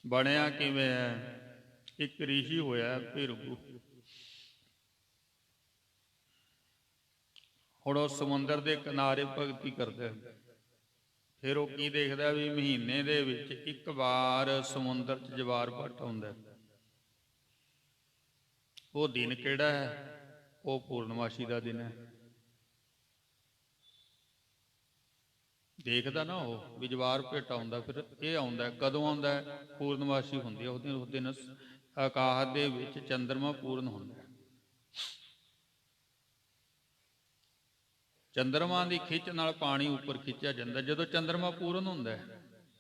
ਬਣਿਆ ਕਿਵੇਂ ਹੈ? ਇੱਕ ਰਿਸ਼ੀ ਹੋਇਆ ਭਿਰਗੂ। ਹੁਣ ਉਹ ਸਮੁੰਦਰ ਦੇ ਕਿਨਾਰੇ ਭਗਤੀ ਕਰਦਾ। ਫਿਰ ਉਹ ਕੀ ਦੇਖਦਾ ਵੀ ਮਹੀਨੇ ਦੇ ਵਿੱਚ ਇੱਕ ਵਾਰ ਸਮੁੰਦਰ 'ਚ ਜਵਾਰ ਭਾਟਾ ਹੁੰਦਾ। ਉਹ ਦਿਨ ਕਿਹੜਾ ਹੈ? ਉਹ ਪੂਰਨਮਾਸ਼ੀ ਦਾ ਦਿਨ ਹੈ। ਦੇਖਦਾ ਨਾ ਉਹ ਵੀ ਜਵਾਰ ਭੇਟਾ ਹੁੰਦਾ। ਫਿਰ ਇਹ ਆਉਂਦਾ ਕਦੋਂ ਆਉਂਦਾ? ਪੂਰਨਮਾਸ਼ੀ ਹੁੰਦੀ ਹੈ। ਉਸ ਦਿਨ ਆਕਾਸ਼ ਦੇ ਵਿੱਚ ਚੰਦਰਮਾ ਪੂਰਨ ਹੁੰਦਾ। ਚੰਦਰਮਾ ਦੀ ਖਿੱਚ ਨਾਲ ਪਾਣੀ ਉੱਪਰ ਖਿੱਚਿਆ ਜਾਂਦਾ। ਜਦੋਂ ਚੰਦਰਮਾ ਪੂਰਨ ਹੁੰਦਾ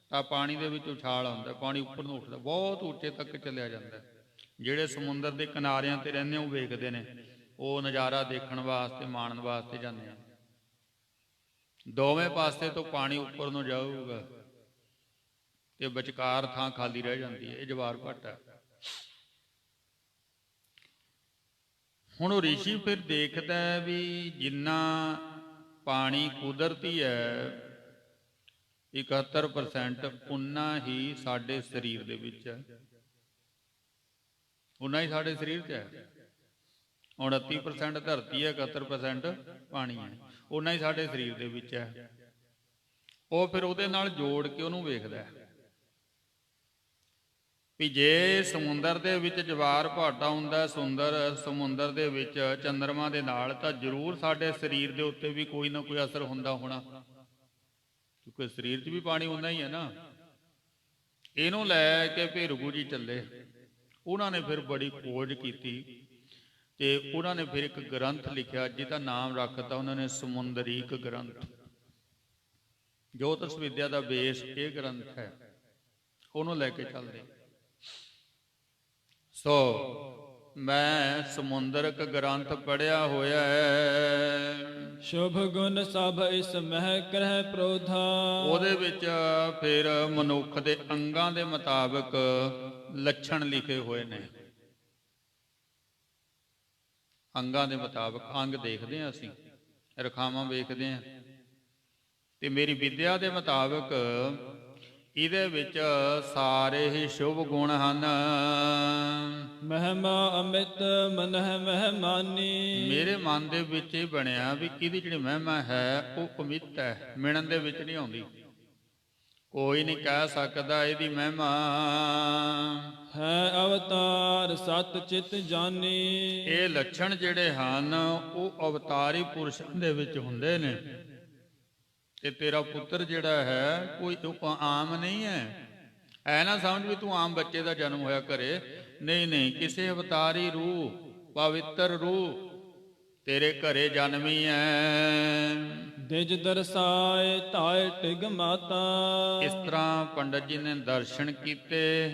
ਤਾਂ ਪਾਣੀ ਦੇ ਵਿੱਚ ਉਛਾਲ ਆਉਂਦਾ, ਪਾਣੀ ਉੱਪਰ ਨੂੰ ਉੱਠਦਾ, ਬਹੁਤ ਉੱਚੇ ਤੱਕ ਚਲਿਆ ਜਾਂਦਾ। ਜਿਹੜੇ ਸਮੁੰਦਰ ਦੇ ਕਿਨਾਰਿਆਂ ਤੇ ਰਹਿੰਦੇ ਉਹ ਵੇਖਦੇ ਨੇ, ਉਹ ਨਜ਼ਾਰਾ ਦੇਖਣ ਵਾਸਤੇ, ਮਾਣਨ ਵਾਸਤੇ ਜਾਂਦੇ ਆ। ਦੋਵੇਂ ਪਾਸੇ ਤੋਂ ਪਾਣੀ ਉੱਪਰ ਨੂੰ ਜਾਊਗਾ ਤੇ ਵਿਚਕਾਰ ਥਾਂ ਖਾਲੀ ਰਹਿ ਜਾਂਦੀ ਹੈ। ਇਹ ਜਵਾਰ ਭਾਟਾ। ਹੁਣ ਉਹ ਰਿਸ਼ੀ ਫਿਰ ਦੇਖਦਾ ਵੀ ਜਿੰਨਾ ਪਾਣੀ ਕੁਦਰਤੀ ਹੈ 71%, ਉਨਾ ਹੀ ਸਾਡੇ ਸਰੀਰ ਦੇ ਵਿੱਚ ਹੈ। ਉਨਾ ਹੀ ਸਾਡੇ ਸਰੀਰ 'ਚ ਹੈ। 29% ਧਰਤੀ ਹੈ, 71% ਪਾਣੀ ਹੈ। ਉਨਾ ਹੀ ਸਾਡੇ ਸਰੀਰ ਦੇ ਵਿੱਚ ਹੈ। ਉਹ ਫਿਰ ਉਹਦੇ ਨਾਲ ਜੋੜ ਕੇ ਉਹਨੂੰ ਵੇਖਦਾ ਵੀ ਜੇ ਸਮੁੰਦਰ ਦੇ ਵਿੱਚ ਜਵਾਰ ਭਾਟਾ ਹੁੰਦਾ, ਸਮੁੰਦਰ ਦੇ ਵਿੱਚ ਚੰਦਰਮਾ ਦੇ ਨਾਲ, ਤਾਂ ਜ਼ਰੂਰ ਸਾਡੇ ਸਰੀਰ ਦੇ ਉੱਤੇ ਵੀ ਕੋਈ ਨਾ ਕੋਈ ਅਸਰ ਹੁੰਦਾ ਹੋਣਾ, ਕਿਉਂਕਿ ਸਰੀਰ 'ਚ ਵੀ ਪਾਣੀ ਹੁੰਦਾ ਹੀ ਹੈ ਨਾ। ਇਹਨੂੰ ਲੈ ਕੇ ਭਿਰਗੂ ਜੀ ਚੱਲੇ। ਉਹਨਾਂ ਨੇ ਫਿਰ ਬੜੀ ਖੋਜ ਕੀਤੀ ਤੇ ਉਹਨਾਂ ਨੇ ਫਿਰ ਇੱਕ ਗ੍ਰੰਥ ਲਿਖਿਆ ਜਿਹਦਾ ਨਾਮ ਰੱਖਤਾ ਉਹਨਾਂ ਨੇ ਸਮੁੰਦਰੀਕ ਗ੍ਰੰਥ। ਜੋਤਿਸ਼ ਵਿਦਿਆ ਦਾ ਬੇਸ ਇਹ ਗ੍ਰੰਥ ਹੈ। ਉਹਨੂੰ ਲੈ ਕੇ ਚੱਲਦੇ। ਸੋ ਮੈਂ ਸਮੁੰਦਰਕ ਗ੍ਰੰਥ ਪੜ੍ਹਿਆ ਹੋਇਆ ਹੈ। ਸ਼ੁਭ ਗੁਣ ਸਭ ਇਸ ਮਹਿ ਕਰਹਿ ਪ੍ਰੋਧਾ। ਉਹਦੇ ਵਿੱਚ ਫਿਰ ਮਨੁੱਖ ਦੇ ਅੰਗਾਂ ਦੇ ਮੁਤਾਬਕ ਲੱਛਣ ਲਿਖੇ ਹੋਏ ਨੇ। ਅੰਗਾਂ ਦੇ ਮੁਤਾਬਕ ਅੰਗ ਦੇਖਦੇ ਹਾਂ ਅਸੀਂ, ਰਖਾਵਾਂ ਵੇਖਦੇ ਹਾਂ, ਤੇ ਮੇਰੀ ਵਿਦਿਆ ਦੇ ਮੁਤਾਬਕ ਇਹਦੇ ਵਿੱਚ ਸਾਰੇ ਹੀ ਸ਼ੁਭ ਗੁਣ ਹਨ। ਮਹਿਮਾ ਅਮਿਤ ਮਨਹਿ ਮਹਿਮਾਨੀ। ਮੇਰੇ ਮਨ ਦੇ ਵਿੱਚ ਇਹ ਬਣਿਆ ਵੀ ਇਹਦੀ ਜਿਹੜੀ ਮਹਿਮਾ ਹੈ ਉਹ ਅਮਿਤ ਹੈ, ਮਿਣਨ ਦੇ ਵਿੱਚ ਨਹੀਂ ਆਉਂਦੀ। ਕੋਈ ਨਹੀਂ ਕਹਿ ਸਕਦਾ ਇਹਦੀ ਮਹਿਮਾ। ਹੈ ਅਵਤਾਰ ਸਤ ਚਿਤ ਜਾਨੀ। ਇਹ ਲੱਛਣ ਜਿਹੜੇ ਹਨ ਉਹ ਅਵਤਾਰੀ ਪੁਰਸ਼ਾਂ ਦੇ ਵਿੱਚ ਹੁੰਦੇ ਨੇ। ਤੇ ਤੇਰਾ ਪੁੱਤਰ ਜਿਹੜਾ ਹੈ ਕੋਈ ਆਮ ਨਹੀਂ ਹੈ। ਐ ਨਾ ਸਮਝ ਵੀ ਤੂੰ ਆਮ ਬੱਚੇ ਦਾ ਜਨਮ ਹੋਇਆ ਘਰੇ, ਨਹੀਂ ਨਹੀਂ, ਕਿਸੇ ਅਵਤਾਰੀ ਰੂਹ, ਪਵਿੱਤਰ ਰੂਹ ਤੇਰੇ ਘਰੇ ਜਨਮੀ ਹੈ। ਦਿਜ ਦਰਸਾਏ ਧਾਇ ਟਿਗ ਮਾਤਾ। ਇਸ ਤਰ੍ਹਾਂ ਪੰਡਤ ਜੀ ਨੇ ਦਰਸ਼ਨ ਕੀਤੇ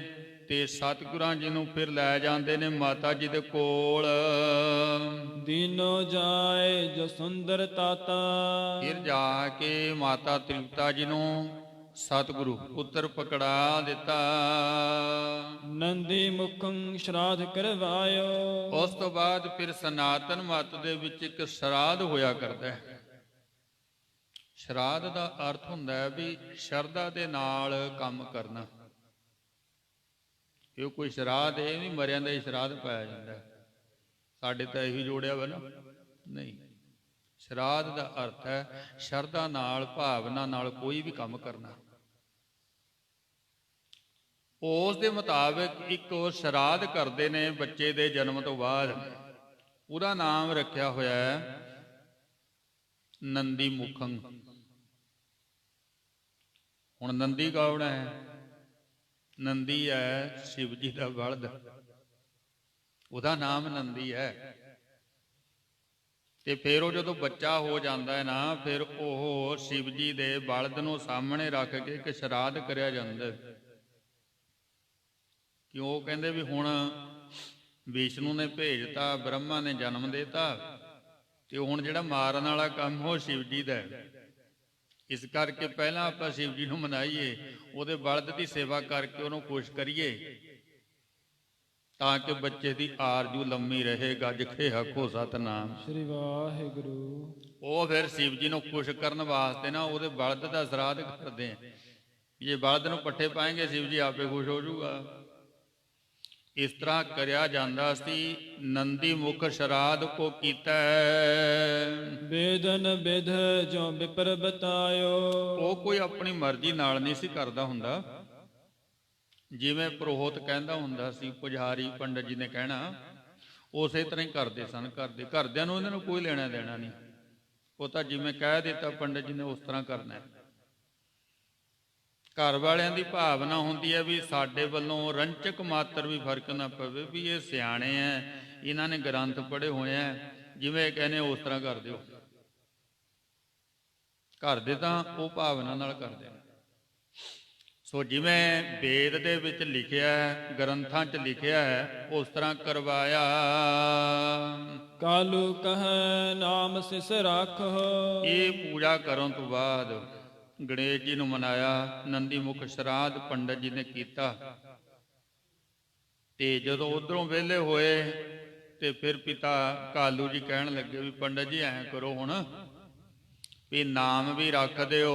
ਤੇ ਸਤਿਗੁਰਾਂ ਜੀ ਨੂੰ ਫਿਰ ਲੈ ਜਾਂਦੇ ਨੇ ਮਾਤਾ ਜੀ ਦੇ ਕੋਲ। ਦੀਨੋ ਜਾਏ ਜੋ ਸੁੰਦਰ ਤਾਤਾ। ਫਿਰ ਜਾ ਕੇ ਮਾਤਾ ਤ੍ਰਿਪਤਾ ਜੀ ਨੂੰ ਸਤਿਗੁਰੂ ਪੁੱਤਰ ਪਕੜਾ ਦਿੱਤਾ। ਨੰਦੀ ਮੁਖੰ ਸ਼ਰਾਧ ਕਰਵਾਇਓ। ਉਸ ਤੋਂ ਬਾਅਦ ਫਿਰ ਸਨਾਤਨ ਮਤ ਦੇ ਵਿੱਚ ਇੱਕ ਸ਼ਰਾਧ ਹੋਇਆ ਕਰਦਾ ਹੈ। ਸ਼ਰਾਧ ਦਾ ਅਰਥ ਹੁੰਦਾ ਹੈ ਵੀ ਸ਼ਰਧਾ ਦੇ ਨਾਲ ਕੰਮ ਕਰਨਾ। ਇਹ ਕੋਈ ਸ਼ਰਾਧ ਇਹ ਨਹੀਂ ਮਰਿਆਂ ਦਾ ਹੀ ਸ਼ਰਾਧ ਪਾਇਆ ਜਾਂਦਾ। ਸਾਡੇ ਤਾਂ ਇਹੀ ਜੋੜਿਆ ਵਾ ਨਾ, ਨਹੀਂ। ਸ਼ਰਾਧ ਦਾ ਅਰਥ ਹੈ ਸ਼ਰਧਾ ਨਾਲ, ਭਾਵਨਾ ਨਾਲ ਕੋਈ ਵੀ ਕੰਮ ਕਰਨਾ। ਉਸ ਦੇ ਮੁਤਾਬਕ ਇੱਕ ਉਹ ਸ਼ਰਾਧ ਕਰਦੇ ਨੇ ਬੱਚੇ ਦੇ ਜਨਮ ਤੋਂ ਬਾਅਦ। ਉਹਦਾ ਨਾਮ ਰੱਖਿਆ ਹੋਇਆ ਹੈ ਨੰਦੀ ਮੁਖੰ। ਹੁਣ ਨੰਦੀ ਕੌਣ ਹੈ? ਨੰਦੀ ਹੈ ਸ਼ਿਵ ਜੀ ਦਾ ਬਲਦ। ਉਹਦਾ ਨਾਮ ਨੰਦੀ ਹੈ। ਤੇ ਫਿਰ ਉਹ ਜਦੋਂ ਬੱਚਾ ਹੋ ਜਾਂਦਾ ਹੈ ਨਾ, ਫਿਰ ਉਹ ਸ਼ਿਵ ਜੀ ਦੇ ਬਲਦ ਨੂੰ ਸਾਹਮਣੇ ਰੱਖ ਕੇ ਇੱਕ ਸ਼ਰਾਧ ਕਰਿਆ ਜਾਂਦਾ। ਕਿਉਂ? ਕਹਿੰਦੇ ਵੀ ਹੁਣ ਵਿਸ਼ਨੂੰ ਨੇ ਭੇਜਤਾ, ਬ੍ਰਹਮਾ ਨੇ ਜਨਮ ਦੇਤਾ, ਤੇ ਹੁਣ ਜਿਹੜਾ ਮਾਰਨ ਵਾਲਾ ਕੰਮ ਉਹ ਸ਼ਿਵ ਜੀ ਦਾ ਹੈ। ਇਸ ਕਰਕੇ ਪਹਿਲਾਂ ਆਪਾਂ ਸ਼ਿਵ ਜੀ ਨੂੰ ਮਨਾਈਏ, ਉਹਦੇ ਬਲਦ ਦੀ ਸੇਵਾ ਕਰਕੇ ਉਹਨੂੰ ਖੁਸ਼ ਕਰੀਏ, ਤਾਂ ਕਿ ਬੱਚੇ ਦੀ ਆਰਜੂ ਲੰਮੀ ਰਹੇ। ਗੱਜ ਖੇ ਆਖੋ ਸਤਨਾਮ ਸ੍ਰੀ ਵਾਹਿਗੁਰੂ। ਉਹ ਫਿਰ ਸ਼ਿਵ ਜੀ ਨੂੰ ਖੁਸ਼ ਕਰਨ ਵਾਸਤੇ ਨਾ ਉਹਦੇ ਬਲਦ ਦਾ ਸ਼ਰਾਧ ਕਰਦੇ ਆ। ਜੇ ਬਲਦ ਨੂੰ ਪੱਠੇ ਪਾਏਂਗੇ, ਸ਼ਿਵ ਜੀ ਆਪੇ ਖੁਸ਼ ਹੋ ਜਾਊਗਾ। ਇਸ ਤਰ੍ਹਾਂ ਕਰਿਆ ਜਾਂਦਾ ਸੀ। ਨੰਦੀ ਮੁਖ ਸ਼ਰਾਧ ਕੋ ਕੀਤਾ, ਬੇਦਨ ਬਿਧ ਜੋ ਵਿਪਰ ਬਤਾਇਓ। ਉਹ ਕੋਈ ਆਪਣੀ ਮਰਜ਼ੀ ਨਾਲ ਨਹੀਂ ਸੀ ਕਰਦਾ ਹੁੰਦਾ। ਜਿਵੇਂ ਪ੍ਰੋਹਤ ਕਹਿੰਦਾ ਹੁੰਦਾ ਸੀ, ਪੁਜਾਰੀ ਪੰਡਤ ਜੀ ਨੇ ਕਹਿਣਾ, ਉਸੇ ਤਰ੍ਹਾਂ ਹੀ ਕਰਦੇ ਸਨ। ਘਰਦਿਆਂ ਨੂੰ ਇਹਨਾਂ ਨੂੰ ਕੋਈ ਲੈਣਾ ਦੇਣਾ ਨਹੀਂ। ਉਹ ਤਾਂ ਜਿਵੇਂ ਕਹਿ ਦਿੱਤਾ ਪੰਡਤ ਜੀ ਨੇ, ਉਸ ਤਰ੍ਹਾਂ ਕਰਨਾ। ਘਰ ਵਾਲਿਆਂ ਦੀ ਭਾਵਨਾ ਹੁੰਦੀ ਹੈ ਵੀ ਸਾਡੇ ਵੱਲੋਂ ਰੰਚਕ ਮਾਤਰ ਵੀ ਫਰਕ ਨਾ ਪਵੇ, ਵੀ ਇਹ ਸਿਆਣੇ ਐ, ਇਹਨਾਂ ਨੇ ਗ੍ਰੰਥ ਪੜ੍ਹੇ ਹੋਏ ਐ, ਜਿਵੇਂ ਕਹਿੰਦੇ ਉਸ ਤਰ੍ਹਾਂ ਕਰ ਦਿਓ। ਘਰ ਦੇ ਤਾਂ ਉਹ ਭਾਵਨਾ ਨਾਲ ਕਰਦੇ ਨੇ। ਸੋ ਜਿਵੇਂ ਵੇਦ ਦੇ ਵਿੱਚ ਲਿਖਿਆ, ਗ੍ਰੰਥਾਂ 'ਚ ਲਿਖਿਆ ਹੈ, ਉਸ ਤਰ੍ਹਾਂ ਕਰਵਾਇਆ। ਕਾਲੂ ਕਹੈ ਨਾਮ ਸਿਸ ਰਾਖੋ। ਇਹ ਪੂਜਾ ਕਰਨ ਤੋਂ ਬਾਅਦ ਗਣੇਸ਼ ਜੀ ਨੂੰ ਮਨਾਇਆ। ਨੰਦੀ ਮੁਖ ਸ਼ਰਾਧ ਪੰਡਤ ਜੀ ਨੇ ਕੀਤਾ। ਤੇ ਜਦੋਂ ਉਧਰੋਂ ਵਿਹਲੇ ਹੋਏ ਤੇ ਫਿਰ ਪਿਤਾ ਕਾਲੂ ਜੀ ਕਹਿਣ ਲੱਗੇ ਵੀ ਪੰਡਤ ਜੀ ਐਂ ਕਰੋ ਹੁਣ ਵੀ ਨਾਮ ਵੀ ਰੱਖ ਦਿਓ।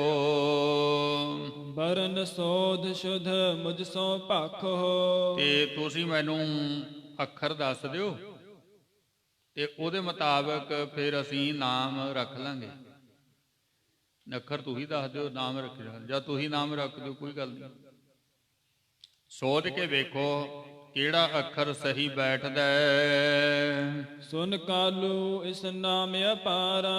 ਬਰਨ ਸੋਧ ਸ਼ੁਧ ਮੁਝ ਸੋ ਭਾਖੋ। ਤੇ ਤੁਸੀਂ ਮੈਨੂੰ ਅੱਖਰ ਦੱਸ ਦਿਓ, ਤੇ ਉਹਦੇ ਮੁਤਾਬਕ ਫਿਰ ਅਸੀਂ ਨਾਮ ਰੱਖ ਲਾਂਗੇ। ਅੱਖਰ ਤੁਸੀਂ ਦੱਸ ਦਿਓ, ਨਾਮ ਰੱਖਣਾ, ਜਾਂ ਤੁਸੀਂ ਨਾਮ ਰੱਖ ਦਿਓ, ਕੋਈ ਗੱਲ ਨਹੀਂ। ਸੋਧ ਕੇ ਵੇਖੋ ਕਿਹੜਾ ਅੱਖਰ ਸਹੀ ਬੈਠਦਾ। ਸੁਨ ਕਾਲੂ ਇਸ ਨਾਮ ਅਪਾਰਾ।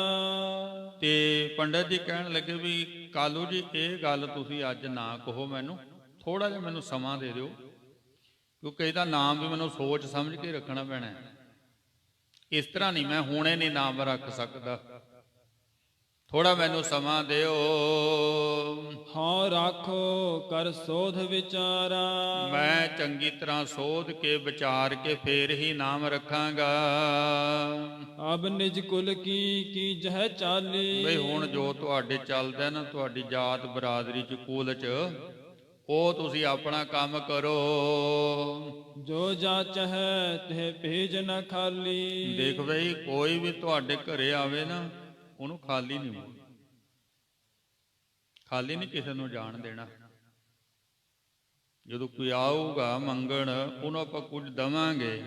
ਤੇ ਪੰਡਤ ਜੀ ਕਹਿਣ ਲੱਗੇ ਵੀ ਕਾਲੂ ਜੀ, ਇਹ ਗੱਲ ਤੁਸੀਂ ਅੱਜ ਨਾ ਕਹੋ, ਮੈਨੂੰ ਥੋੜਾ ਜਿਹਾ ਮੈਨੂੰ ਸਮਾਂ ਦੇ ਦਿਓ, ਕਿਉਂਕਿ ਇਹਦਾ ਨਾਮ ਵੀ ਮੈਨੂੰ ਸੋਚ ਸਮਝ ਕੇ ਰੱਖਣਾ ਪੈਣਾ। ਇਸ ਤਰ੍ਹਾਂ ਨਹੀਂ, ਮੈਂ ਹੁਣੇ ਨਹੀਂ ਨਾਮ ਰੱਖ ਸਕਦਾ, ਥੋੜਾ ਮੈਨੂੰ ਸਮਾਂ ਦਿਓ। ਹਾਂ ਰਾਖੋ ਕਰ ਸੋਧ ਵਿਚਾਰਾ। ਮੈਂ ਚੰਗੀ ਤਰ੍ਹਾਂ ਸੋਧ ਕੇ ਵਿਚਾਰ ਕੇ ਫੇਰ ਹੀ ਨਾਮ ਰੱਖਾਂਗਾ। ਅਬ ਨਿਜ ਕੁਲ ਕੀ ਜਹ ਚਾਲੀ। ਬਈ ਹੁਣ ਜੋ ਤੁਹਾਡੇ ਚੱਲਦਾ ਨਾ, ਤੁਹਾਡੀ ਜਾਤ ਬਰਾਦਰੀ ਚ, ਕੁਲ ਚ, ਉਹ ਤੁਸੀਂ ਆਪਣਾ ਕੰਮ ਕਰੋ। ਜੋ ਜਾ ਚਾਹੈ ਤੇ ਭੇਜ ਨਾ ਖਾਲੀ। ਦੇਖ ਬਈ, ਕੋਈ ਵੀ ਤੁਹਾਡੇ ਘਰੇ ਆਵੇ ਨਾ, ਉਹਨੂੰ ਖਾਲੀ ਨਹੀਂ ਮੋੜਨਾ। ਖਾਲੀ ਨਹੀਂ ਕਿਸੇ ਨੂੰ ਜਾਣ ਦੇਣਾ। ਜਦੋਂ ਕੋਈ ਆਊਗਾ ਮੰਗਣ, ਉਹਨੂੰ ਆਪਾਂ ਕੁਝ ਦੇਵਾਂਗੇ,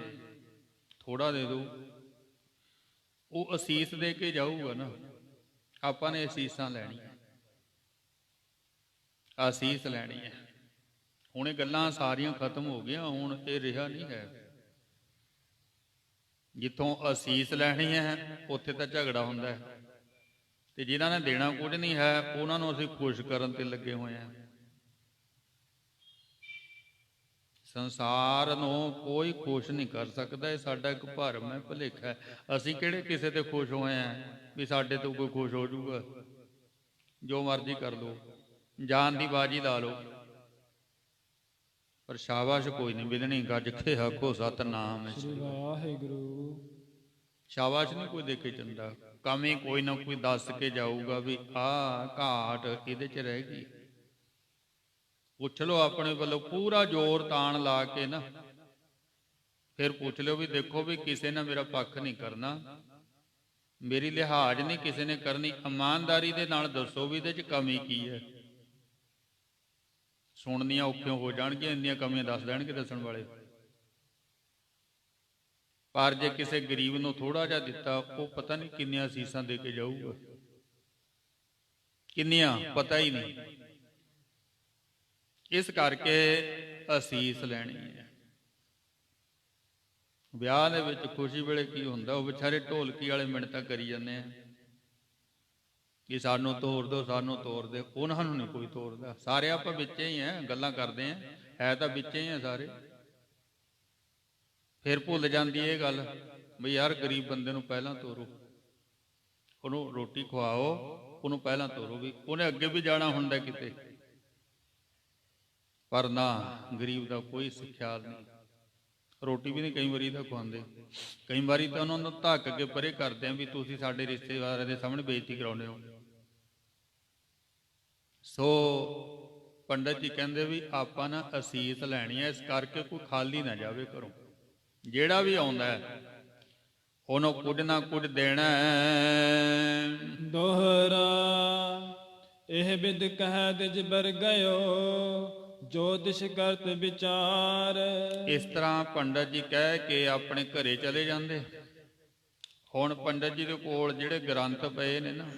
ਥੋੜਾ ਦੇ ਦਿਓ, ਉਹ ਅਸੀਸ ਦੇ ਕੇ ਜਾਊਗਾ ਨਾ। ਆਪਾਂ ਨੇ ਅਸੀਸਾਂ ਲੈਣੀਆਂ, ਅਸੀਸ ਲੈਣੀ ਹੈ। ਹੁਣ ਇਹ ਗੱਲਾਂ ਸਾਰੀਆਂ ਖਤਮ ਹੋ ਗਈਆਂ, ਹੁਣ ਇਹ ਰਿਹਾ ਨਹੀਂ ਹੈ। ਜਿੱਥੋਂ ਅਸੀਸ ਲੈਣੀ ਹੈ ਉੱਥੇ ਤਾਂ ਝਗੜਾ ਹੁੰਦਾ ਹੈ, ਤੇ ਜਿਨ੍ਹਾਂ ਨੇ ਦੇਣਾ ਕੁਝ ਨਹੀਂ ਹੈ ਉਹਨਾਂ ਨੂੰ ਅਸੀਂ ਖੁਸ਼ ਕਰਨ ਤੇ ਲੱਗੇ ਹੋਏ ਹਾਂ। ਸੰਸਾਰ ਨੂੰ ਕੋਈ ਖੁਸ਼ ਨਹੀਂ ਕਰ ਸਕਦਾ, ਇਹ ਸਾਡਾ ਇੱਕ ਭਰਮ ਹੈ, ਭੁਲੇਖਾ ਹੈ। ਅਸੀਂ ਕਿਹੜੇ ਕਿਸੇ ਤੇ ਖੁਸ਼ ਹੋਏ ਹਾਂ ਵੀ ਸਾਡੇ ਤੋਂ ਕੋਈ ਖੁਸ਼ ਹੋ ਜਾਊਗਾ। ਜੋ ਮਰਜ਼ੀ ਕਰ ਲਓ, ਜਾਨ ਦੀ ਬਾਜੀ ਲਾ ਲਓ, ਪਰ ਸ਼ਾਬਾਸ਼ ਕੋਈ ਨਹੀਂ ਮਿਲਣੀ। ਗੱਜ ਕੇ ਆਖੋ ਸਤਨਾਮ ਸ੍ਰੀ ਵਾਹਿਗੁਰੂ। ਸ਼ਾਬਾਸ਼ ਨਹੀਂ ਕੋਈ ਦੇ ਕੇ ਚੰਦਾ, ਕਮੀ ਕੋਈ ਨਾ ਕੋਈ ਦੱਸ ਕੇ ਜਾਊਗਾ ਵੀ ਆਹ ਘਾਟ ਇਹਦੇ 'ਚ ਰਹਿ ਗਈ। ਪੁੱਛ ਲਓ ਆਪਣੇ ਵੱਲੋਂ, ਪੂਰਾ ਜ਼ੋਰ ਤਾਣ ਲਾ ਕੇ ਨਾ, ਫਿਰ ਪੁੱਛ ਲਿਓ ਵੀ ਦੇਖੋ ਵੀ ਕਿਸੇ ਨੇ ਮੇਰਾ ਪੱਖ ਨਹੀਂ ਕਰਨਾ, ਮੇਰੀ ਲਿਹਾਜ਼ ਨਹੀਂ ਕਿਸੇ ਨੇ ਕਰਨੀ। ਇਮਾਨਦਾਰੀ ਦੇ ਨਾਲ ਦੱਸੋ ਵੀ ਇਹਦੇ 'ਚ ਕਮੀ ਕੀ ਹੈ। ਸੁਣਨੀਆਂ ਔਖੀਆਂ ਹੋ ਜਾਣਗੀਆਂ, ਇੰਨੀਆਂ ਕਮੀਆਂ ਦੱਸ ਦੇਣਗੇ ਦੱਸਣ ਵਾਲੇ। ਪਰ ਜੇ ਕਿਸੇ ਗਰੀਬ ਨੂੰ ਥੋੜਾ ਜਿਹਾ ਦਿੱਤਾ, ਉਹ ਪਤਾ ਨਹੀਂ ਕਿੰਨੀਆਂ ਅਸੀਸਾਂ ਦੇ ਕੇ ਜਾਊਗਾ, ਕਿੰਨੀਆਂ ਪਤਾ ਹੀ ਨਹੀਂ। ਇਸ ਕਰਕੇ ਅਸੀਸ ਲੈਣੀ ਹੈ। ਵਿਆਹ ਦੇ ਵਿੱਚ ਖੁਸ਼ੀ ਵੇਲੇ ਕੀ ਹੁੰਦਾ, ਉਹ ਵਿਚਾਰੇ ਢੋਲਕੀ ਵਾਲੇ ਮਿੰਨਤਾਂ ਕਰੀ ਜਾਂਦੇ ਆ ਕਿ ਸਾਨੂੰ ਤੋਰ ਦਿਓ, ਸਾਨੂੰ ਤੋਰ ਦਿਓ। ਉਹਨਾਂ ਨੂੰ ਨਹੀਂ ਕੋਈ ਤੋਰਦਾ। ਸਾਰੇ ਆਪਾਂ ਵਿੱਚੇ ਹੀ ਆ, ਗੱਲਾਂ ਕਰਦੇ ਆ, ਹੈ ਤਾਂ ਵਿੱਚੇ ਹੀ ਆ ਸਾਰੇ। ਫਿਰ ਭੁੱਲ ਜਾਂਦੀ ਇਹ ਗੱਲ ਵੀ ਯਾਰ ਗਰੀਬ ਬੰਦੇ ਨੂੰ ਪਹਿਲਾਂ ਤੋਰੋ, ਉਹਨੂੰ ਰੋਟੀ ਖਵਾਓ, ਉਹਨੂੰ ਪਹਿਲਾਂ ਤੋਰੋ, ਵੀ ਉਹਨੇ ਅੱਗੇ ਵੀ ਜਾਣਾ ਹੁੰਦਾ ਕਿਤੇ। ਪਰ ਨਾ, ਗਰੀਬ ਦਾ ਕੋਈ ਖਿਆਲ ਨਹੀਂ, ਰੋਟੀ ਵੀ ਨਹੀਂ ਕਈ ਵਾਰੀ ਤਾਂ ਖਵਾਉਂਦੇ। ਕਈ ਵਾਰੀ ਤਾਂ ਉਹਨਾਂ ਨੂੰ ਧੱਕ ਕੇ ਪਰੇ ਕਰਦੇ ਆ ਵੀ ਤੁਸੀਂ ਸਾਡੇ ਰਿਸ਼ਤੇਦਾਰਾਂ ਦੇ ਸਾਹਮਣੇ ਬੇਇੱਜ਼ਤੀ ਕਰਾਉਂਦੇ ਹੋ। ਸੋ ਪੰਡਤ ਜੀ ਕਹਿੰਦੇ ਵੀ ਆਪਾਂ ਨਾ ਅਸੀਸ ਲੈਣੀ ਹੈ, ਇਸ ਕਰਕੇ ਕੋਈ ਖਾਲੀ ਨਾ ਜਾਵੇ ਘਰੋਂ। ਜਿਹੜਾ ਵੀ ਆਉਂਦਾ ਹੈ ਉਹਨੂੰ ਕੁਝ ਨਾ ਕੁਝ ਦੇਣਾ ਹੈ। ਦੋਹਰਾ ਇਹ ਬਿਦ ਕਹਿ ਤਿਜ ਬਰ ਗਇਓ, ਜੋ ਤਿਸ ਕਰਤ ਵਿਚਾਰ। ਇਸ ਤਰ੍ਹਾਂ ਪੰਡਤ ਜੀ ਕਹਿ ਕੇ ਆਪਣੇ ਘਰੇ ਚਲੇ ਜਾਂਦੇ। ਹੁਣ ਪੰਡਤ ਜੀ ਦੇ ਕੋਲ ਜਿਹੜੇ ਗ੍ਰੰਥ ਪਏ ਨੇ ਨਾ,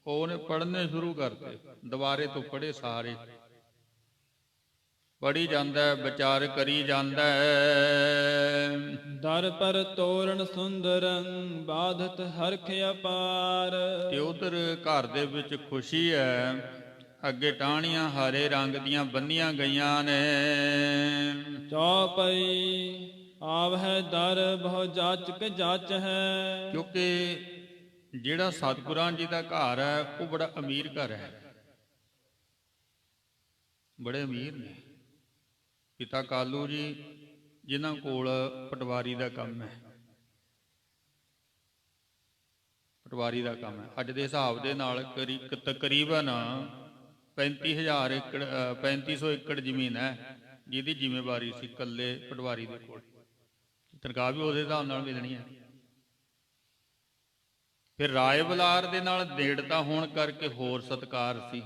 ਉਹਨੇ ਪੜ੍ਹਨੇ ਸ਼ੁਰੂ ਕਰਤੇ, ਦੁਬਾਰੇ ਤੋਂ ਪੜ੍ਹੇ ਸਾਰੇ, ਪੜ੍ਹੀ ਜਾਂਦਾ, ਵਿਚਾਰ ਕਰੀ ਜਾਂਦਾ। ਦਰ ਪਰ ਤੋਰਨ ਸੁੰਦਰੰ, ਬਾਧਤ ਹਰਖ ਅਪਾਰ। ਤੇ ਉਧਰ ਘਰ ਦੇ ਵਿੱਚ ਖੁਸ਼ੀ ਹੈ, ਅੱਗੇ ਟਾਹਣੀਆਂ ਹਰੇ ਰੰਗ ਦੀਆਂ ਬੰਨੀਆਂ ਗਈਆਂ ਨੇ। ਚੌਪਈ ਆਵਹਿ ਦਰ ਬਹੁ ਜਾਚਕ ਜਾਚ ਹੈ। ਕਿਉਂਕਿ ਜਿਹੜਾ ਸਤਿਗੁਰਾਂ ਜੀ ਦਾ ਘਰ ਹੈ ਉਹ ਬੜਾ ਅਮੀਰ ਘਰ ਹੈ, ਬੜੇ ਅਮੀਰ ਨੇ। ਪਿਤਾ ਕਾਲੂ ਜੀ ਜਿਨ੍ਹਾਂ ਕੋਲ ਪਟਵਾਰੀ ਦਾ ਕੰਮ ਹੈ, ਪਟਵਾਰੀ ਦਾ ਕੰਮ ਹੈ। ਅੱਜ ਦੇ ਹਿਸਾਬ ਦੇ ਨਾਲ ਤਕਰੀਬਨ 35,000 ਏਕੜ 3500 ਏਕੜ ਜ਼ਮੀਨ ਹੈ ਜਿਹਦੀ ਜ਼ਿੰਮੇਵਾਰੀ ਸੀ ਇਕੱਲੇ ਪਟਵਾਰੀ ਦੇ ਕੋਲ। ਤਨਖਾਹ ਵੀ ਉਹਦੇ ਹਿਸਾਬ ਨਾਲ ਮਿਲਣੀ ਹੈ। ਫਿਰ ਰਾਏ ਬਲਾਰ ਦੇ ਨਾਲ ਨੇੜਤਾ ਹੋਣ ਕਰਕੇ ਹੋਰ ਸਤਿਕਾਰ ਸੀ,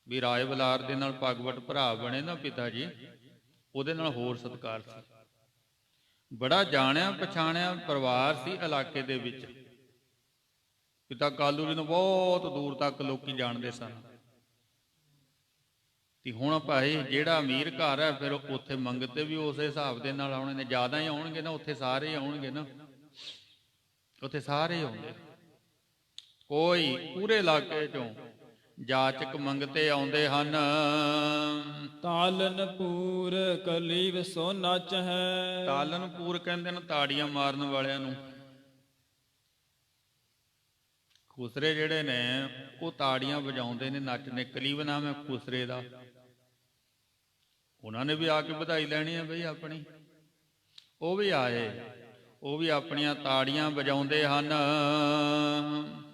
ਵੀ ਰਾਏ ਬਲਾਰ ਦੇ ਨਾਲ ਭਗਵਤ ਭਰਾ ਬਣੇ ਨਾ ਪਿਤਾ ਜੀ, ਉਹਦੇ ਨਾਲ ਹੋਰ ਸਤਿਕਾਰ ਸੀ। ਬੜਾ ਜਾਣਿਆ ਪਛਾਣਿਆ ਪਰਿਵਾਰ ਸੀ ਇਲਾਕੇ ਦੇ ਵਿੱਚ। ਪਿਤਾ ਕਾਲੂ ਜੀ ਨੂੰ ਬਹੁਤ ਦੂਰ ਤੱਕ ਲੋਕੀ ਜਾਣਦੇ ਸਨ। ਤੇ ਹੁਣ ਭਾਈ ਜਿਹੜਾ ਅਮੀਰ ਘਰ ਹੈ, ਫਿਰ ਉੱਥੇ ਮੰਗਤੇ ਵੀ ਉਸੇ ਹਿਸਾਬ ਦੇ ਨਾਲ ਆਉਣੇ ਨੇ। ਜ਼ਿਆਦਾ ਹੀ ਆਉਣਗੇ ਨਾ, ਉੱਥੇ ਸਾਰੇ ਆਉਣਗੇ ਨਾ, ਉੱਥੇ ਸਾਰੇ ਆਉਂਦੇ। ਕੋਈ ਪੂਰੇ ਇਲਾਕੇ ਚੋਂ ਜਾਚਕ ਮੰਗਤੇ ਆਉਂਦੇ ਹਨ। ਤਾਲਨ ਪੂਰ ਕਲੀਵ ਸੋ ਨਚ ਹੈ। ਤਾਲਨ ਪੂਰ ਕਹਿੰਦੇ ਨੇ ਤਾੜੀਆਂ ਮਾਰਨ ਵਾਲਿਆਂ ਨੂੰ। ਖੁਸਰੇ ਜਿਹੜੇ ਨੇ ਉਹ ਤਾੜੀਆਂ ਵਜਾਉਂਦੇ ਨੇ, ਨੱਚਦੇ। ਕਲੀਵ ਨਾਮ ਹੈ ਖੁਸਰੇ ਦਾ। ਉਹਨਾਂ ਨੇ ਵੀ ਆ ਕੇ ਵਧਾਈ ਲੈਣੀ ਹੈ ਬਈ ਆਪਣੀ। ਉਹ ਵੀ ਆਏ, ਉਹ ਵੀ ਆਪਣੀਆਂ ਤਾੜੀਆਂ ਵਜਾਉਂਦੇ ਹਨ।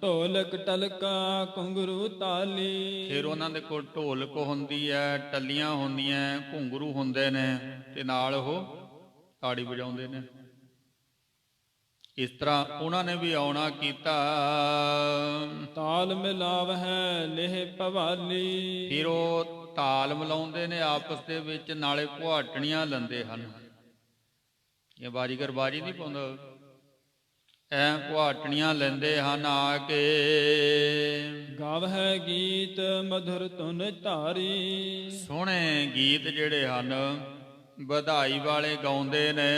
ਢੋਲਕ ਟਲਕਾ ਘੁੰਗਰੂ ਤਾਲੀ। ਫਿਰ ਉਹਨਾਂ ਦੇ ਕੋਲ ਢੋਲਕ ਹੁੰਦੀ ਹੈ, ਟੱਲੀਆਂ ਹੁੰਦੀਆਂ, ਘੁੰਗਰੂ ਹੁੰਦੇ ਨੇ, ਤੇ ਨਾਲ ਉਹ ਤਾੜੀ ਵਜਾਉਂਦੇ ਨੇ। ਇਸ ਤਰ੍ਹਾਂ ਉਹਨਾਂ ਨੇ ਵੀ ਆਉਣਾ ਕੀਤਾ। ਤਾਲ ਮਿਲਾਵ ਹੈ ਲੇਹ ਭਵਾਲੀ। ਫਿਰ ਉਹ ਤਾਲ ਮਿਲਾਉਂਦੇ ਨੇ ਆਪਸ ਦੇ ਵਿੱਚ, ਨਾਲੇ ਪੁਹਾਟਣੀਆਂ ਲੈਂਦੇ ਹਨ। ਇਹ ਬਾਜੀਗਰ ਬਾਜੀ ਨਹੀਂ ਪਾਉਂਦਾ, ਐ ਪੁਹਾਟਣੀਆਂ ਲੈਂਦੇ ਹਨ ਆ ਕੇ। ਗਾਵਹਿ ਗੀਤ ਮਧੁਰ ਧੁਨ ਧਾਰੀ। ਸੋਹਣੇ ਗੀਤ ਜਿਹੜੇ ਹਨ ਵਧਾਈ ਵਾਲੇ ਗਾਉਂਦੇ ਨੇ।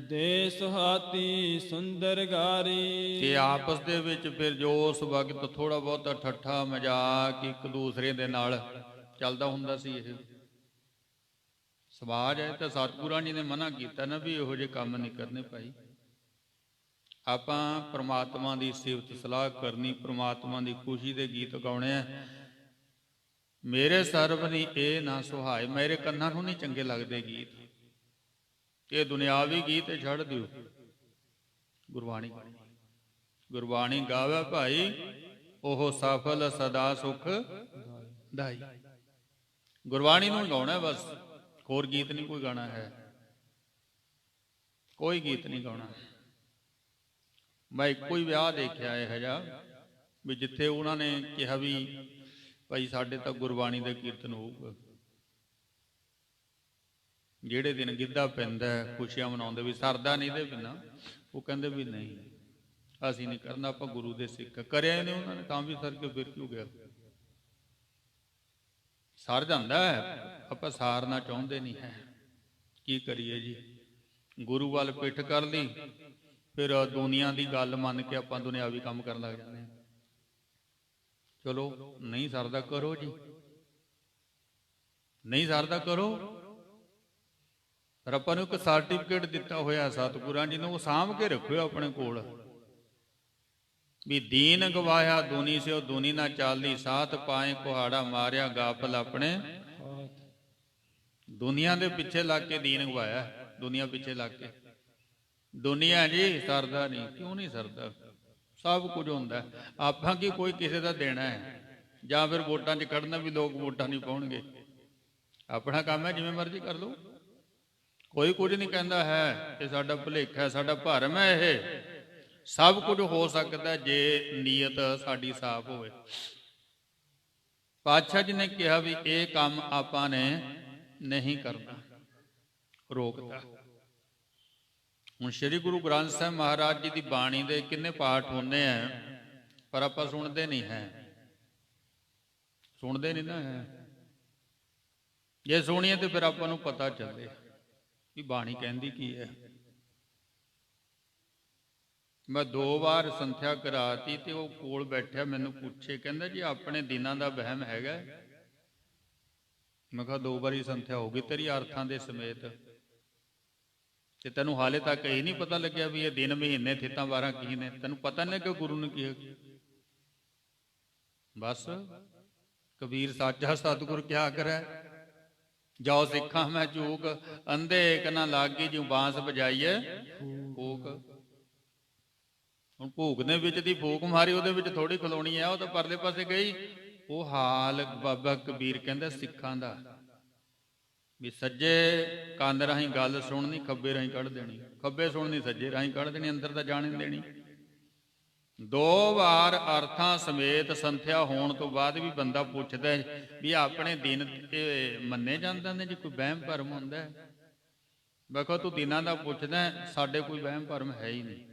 ਦੇ ਸੁਹਾਤੀ ਸੁੰਦਰ ਗਾਰੀ। ਤੇ ਆਪਸ ਦੇ ਵਿੱਚ ਫਿਰ ਜੋ ਉਸ ਵਕਤ ਥੋੜਾ ਬਹੁਤਾ ਠੱਠਾ ਮਜ਼ਾਕ ਇੱਕ ਦੂਸਰੇ ਦੇ ਨਾਲ ਚੱਲਦਾ ਹੁੰਦਾ ਸੀ। ਇਹ ਸਮਾਜ ਹੈ ਤਾਂ ਸਤਿਗੁਰਾਂ ਜੀ ਨੇ ਮਨਾ ਕੀਤਾ ਨਾ ਵੀ ਇਹੋ ਜਿਹੇ ਕੰਮ ਨਹੀਂ ਕਰਨੇ ਭਾਈ। ਆਪਾਂ ਪ੍ਰਮਾਤਮਾ ਦੀ ਸਿਫਤ ਸਲਾਹ ਕਰਨੀ, ਪ੍ਰਮਾਤਮਾ ਦੀ ਖੁਸ਼ੀ ਦੇ ਗੀਤ ਗਾਉਣੇ ਆ। ਮੇਰੇ ਸਰਬ ਨੀ ਇਹ ਨਾ ਸੁਹਾਏ, ਮੇਰੇ ਕੰਨਾਂ ਨੂੰ ਨਹੀਂ ਚੰਗੇ ਲੱਗਦੇ ਗੀਤ। ਇਹ ਦੁਨਿਆਵੀ ਗੀਤ ਛੱਡ ਦਿਓ, ਗੁਰਬਾਣੀ ਗੁਰਬਾਣੀ ਗਾਵੇ ਭਾਈ, ਉਹ ਸਫਲ ਸਦਾ ਸੁਖ ਦਾਈ। ਗੁਰਬਾਣੀ ਨੂੰ ਗਾਉਣਾ ਬਸ, ਹੋਰ ਗੀਤ ਨਹੀਂ ਕੋਈ ਗਾਣਾ ਹੈ, ਕੋਈ ਗੀਤ ਨਹੀਂ ਗਾਉਣਾ। ਮੈਂ ਇੱਕੋ ਹੀ ਵਿਆਹ ਦੇਖਿਆ ਇਹੋ ਜਿਹਾ ਵੀ ਜਿੱਥੇ ਉਹਨਾਂ ਨੇ ਕਿਹਾ ਵੀ ਭਾਈ ਸਾਡੇ ਤਾਂ ਗੁਰਬਾਣੀ ਦਾ ਕੀਰਤਨ ਹੋਊਗਾ। ਜਿਹੜੇ ਦਿਨ ਗਿੱਧਾ ਪੈਂਦਾ, ਖੁਸ਼ੀਆਂ ਮਨਾਉਂਦੇ, ਵੀ ਸਰਦਾ ਨਹੀਂ ਦੇ ਬਿਨਾਂ, ਉਹ ਕਹਿੰਦੇ ਵੀ ਨਹੀਂ ਅਸੀਂ ਨਹੀਂ ਕਰਨਾ, ਆਪਾਂ ਗੁਰੂ ਦੇ ਸਿੱਖ। ਕਰਿਆ ਹੀ ਨਹੀਂ ਉਹਨਾਂ ਨੇ, ਤਾਂ ਵੀ ਸਰ ਕੇ ਫਿਰ ਕਿਉਂ ਗਿਆ। ਸਰ ਜਾਂਦਾ ਹੈ, ਆਪਾਂ ਸਾਰਨਾ ਚਾਹੁੰਦੇ ਨਹੀਂ ਹੈ। ਕੀ ਕਰੀਏ ਜੀ, ਗੁਰੂ ਵੱਲ ਪਿੱਠ ਕਰ ਲਈ, ਫਿਰ ਦੁਨੀਆ ਦੀ ਗੱਲ ਮੰਨ ਕੇ ਆਪਾਂ ਦੁਨਿਆਵੀ ਕੰਮ ਕਰਨ ਲੱਗ ਜਾਂਦੇ ਹਾਂ। ਚਲੋ ਨਹੀਂ ਸਰਦਾ ਕਰੋ ਜੀ, ਨਹੀਂ ਸਰਦਾ ਕਰੋ, ਪਰ ਆਪਾਂ ਨੂੰ ਇੱਕ ਸਰਟੀਫਿਕੇਟ ਦਿੱਤਾ ਹੋਇਆ ਸਤਿਗੁਰਾਂ ਜੀ ਨੇ, ਉਹ ਸਾਂਭ ਕੇ ਰੱਖਿਓ ਆਪਣੇ ਕੋਲ ਵੀ ਦੀਨ ਗਵਾਇਆ ਦੁਨੀ ਸਿਓ ਦੁਨੀ ਨਾ ਚਾਲਦੀ, ਸਾਥ ਪਾਏ ਕੁਹਾੜਾ ਮਾਰਿਆ ਗਾਫਲ ਆਪਣੇ। ਹਾਥ। ਦੁਨੀਆ ਦੇ ਪਿੱਛੇ ਲੱਗ ਕੇ ਦੀਨ ਗਵਾਇਆ, ਦੁਨੀਆ ਪਿੱਛੇ ਲੱਗ ਕੇ। ਦੁਨੀਆ ਜੀ ਸਰਦਾ ਨਹੀਂ, ਕਿਉਂ ਨਹੀਂ ਸਰਦਾ? ਸਭ ਕੁਝ ਹੁੰਦਾ, ਆਪਾਂ ਕੀ ਕੋਈ ਕਿਸੇ ਦਾ ਦੇਣਾ ਹੈ? ਜਾਂ ਫਿਰ ਵੋਟਾਂ 'ਚ ਕੱਢਣਾ ਵੀ ਲੋਕ ਵੋਟਾਂ ਨਹੀਂ ਪਾਉਣਗੇ, ਆਪਣਾ ਕੰਮ ਹੈ, ਜਿਵੇਂ ਮਰਜ਼ੀ ਕਰ ਲਓ। ਕੋਈ ਕੁਝ ਨਹੀਂ ਕਹਿੰਦਾ ਹੈ ਇਹ ਸਾਡਾ ਭੁਲੇਖਾ ਹੈ, ਸਾਡਾ ਭਰਮ ਹੈ। ਇਹ ਸਭ ਕੁਝ ਹੋ ਸਕਦਾ ਜੇ ਨੀਅਤ ਸਾਡੀ ਸਾਫ਼ ਹੋਵੇ। ਪਾਤਸ਼ਾਹ ਜੀ ਨੇ ਕਿਹਾ ਵੀ ਇਹ ਕੰਮ ਆਪਾਂ ਨੇ ਨਹੀਂ ਕਰਨਾ, ਰੋਕਤਾ। ਹੁਣ ਸ੍ਰੀ ਗੁਰੂ ਗ੍ਰੰਥ ਸਾਹਿਬ ਮਹਾਰਾਜ ਜੀ ਦੀ ਬਾਣੀ ਦੇ ਕਿੰਨੇ ਪਾਠ ਹੁੰਦੇ ਆ, ਪਰ ਆਪਾਂ ਸੁਣਦੇ ਨਹੀਂ ਹੈ, ਸੁਣਦੇ ਨਹੀਂ ਨਾ ਹੈ। ਜੇ ਸੁਣੀਏ ਤੇ ਫਿਰ ਆਪਾਂ ਨੂੰ ਪਤਾ ਚੱਲੇ ਵੀ ਬਾਣੀ ਕਹਿੰਦੀ ਕੀ ਹੈ। ਮੈਂ 2 ਵਾਰ ਸੰਥਿਆ ਕਰਾਤੀ ਤੇ ਉਹ ਕੋਲ ਬੈਠਿਆ, ਮੈਨੂੰ ਪੁੱਛੇ, ਕਹਿੰਦਾ ਜੀ ਆਪਣੇ ਦਿਨਾਂ ਦਾ ਵਹਿਮ ਹੈਗਾ? ਮੈਂ ਕਿਹਾ 2 ਵਾਰੀ ਸੰਥਿਆ ਹੋ ਗਈ ਤੇਰੀ ਅਰਥਾਂ ਦੇ ਸਮੇਤ, ਤੇ ਤੈਨੂੰ ਹਾਲੇ ਤੱਕ ਇਹ ਨਹੀਂ ਪਤਾ ਲੱਗਿਆ ਵੀ ਇਹ ਦਿਨ ਮਹੀਨੇ ਥਿੱਤਾਂ ਵਾਰਾਂ ਕੀ ਨੇ? ਤੈਨੂੰ ਪਤਾ ਨਹੀਂ ਕਿ ਗੁਰੂ ਨੇ ਕੀ? ਬਸ ਕਬੀਰ ਸਾਚਾ ਸਤਿਗੁਰ ਕਿਆ ਕਰੇ, ਜਾਓ ਸਿੱਖਾਂ ਮੈਂ ਚੂਕ, ਅੰਧੇ ਇੱਕ ਨਾ ਲਾਗੀ ਜਿਉ ਬਾਂਸ ਵਜਾਈਏ ਫੂਕ। ਹੁਣ ਭੂਕ ਦੇ ਵਿੱਚ ਦੀ ਫੂਕ ਮਾਰੀ, ਉਹਦੇ ਵਿੱਚ ਥੋੜੀ ਖਲੋਣੀ ਹੈ, ਉਹ ਤਾਂ ਪਰਲੇ ਪਾਸੇ ਗਈ। ਉਹ ਹਾਲ ਬਾਬਾ ਕਬੀਰ ਕਹਿੰਦਾ ਸਿੱਖਾਂ ਦਾ ਵੀ ਸੱਜੇ ਕੰਨ ਰਾਹੀਂ ਗੱਲ ਸੁਣਨੀ, ਖੱਬੇ ਰਾਹੀਂ ਕੱਢ ਦੇਣੀ, ਖੱਬੇ ਸੁਣਨੀ ਸੱਜੇ ਰਾਹੀਂ ਕੱਢ ਦੇਣੀ, ਅੰਦਰ ਤਾਂ ਜਾਣ ਨਹੀਂ ਦੇਣੀ। 2 ਵਾਰ ਅਰਥਾਂ ਸਮੇਤ ਸੰਥਿਆ ਹੋਣ ਤੋਂ ਬਾਅਦ ਵੀ ਬੰਦਾ ਪੁੱਛਦਾ ਵੀ ਆਪਣੇ ਦਿਨ ਮੰਨੇ ਜਾਂਦੇ ਨੇ ਜੀ? ਕੋਈ ਵਹਿਮ ਭਰਮ ਹੁੰਦਾ? ਵੇਖੋ ਤੂੰ ਦਿਨਾਂ ਦਾ ਪੁੱਛਦਾ, ਸਾਡੇ ਕੋਈ ਵਹਿਮ ਭਰਮ ਹੈ ਹੀ ਨਹੀਂ,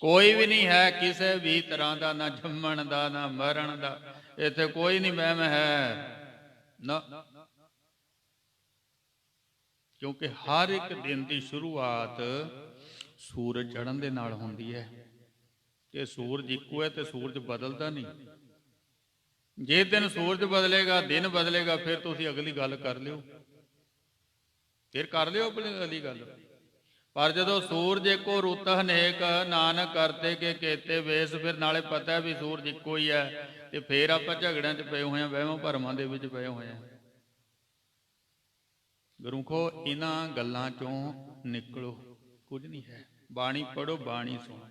ਕੋਈ ਵੀ ਨਹੀਂ ਹੈ ਕਿਸੇ ਵੀ ਤਰ੍ਹਾਂ ਦਾ, ਨਾ ਜੰਮਣ ਦਾ ਨਾ ਮਰਨ ਦਾ, ਇੱਥੇ ਕੋਈ ਨਹੀਂ ਵਹਿਮ ਹੈ ਨਾ। ਕਿਉਂਕਿ ਹਰ ਇੱਕ ਦਿਨ ਦੀ ਸ਼ੁਰੂਆਤ ਸੂਰਜ ਚੜ੍ਹਨ ਦੇ ਨਾਲ ਹੁੰਦੀ ਹੈ, ਕਿ ਸੂਰਜ ਇੱਕੋ ਹੈ ਤੇ ਸੂਰਜ ਬਦਲਦਾ ਨਹੀਂ। ਜੇ ਦਿਨ ਸੂਰਜ ਬਦਲੇਗਾ, ਦਿਨ ਬਦਲੇਗਾ, ਫਿਰ ਤੁਸੀਂ ਅਗਲੀ ਗੱਲ ਕਰ ਲਿਓ, ਫਿਰ ਕਰ ਲਿਓ ਆਪਣੀ ਅਗਲੀ ਗੱਲ। ਪਰ ਜਦੋਂ ਸੂਰਜ ਇੱਕੋ ਰੁੱਤ ਹਨੇਕ, ਨਾਨਕ ਕਰਤੇ ਕੇ ਕੇਤੇ ਵੇਸ, ਫਿਰ ਨਾਲੇ ਪਤਾ ਵੀ ਸੂਰਜ ਇੱਕੋ ਹੀ ਹੈ, ਤੇ ਫਿਰ ਆਪਾਂ ਝਗੜਿਆਂ 'ਚ ਪਏ ਹੋਏ ਹਾਂ, ਵਹਿਮਾਂ ਭਰਮਾਂ ਦੇ ਵਿੱਚ ਪਏ ਹੋਏ ਹਾਂ। ਗੁਰਮੁਖੋ ਇਹਨਾਂ ਗੱਲਾਂ 'ਚੋਂ ਨਿਕਲੋ, ਕੁਝ ਨਹੀਂ ਹੈ। ਬਾਣੀ ਪੜ੍ਹੋ, ਬਾਣੀ ਸੁਣੋ।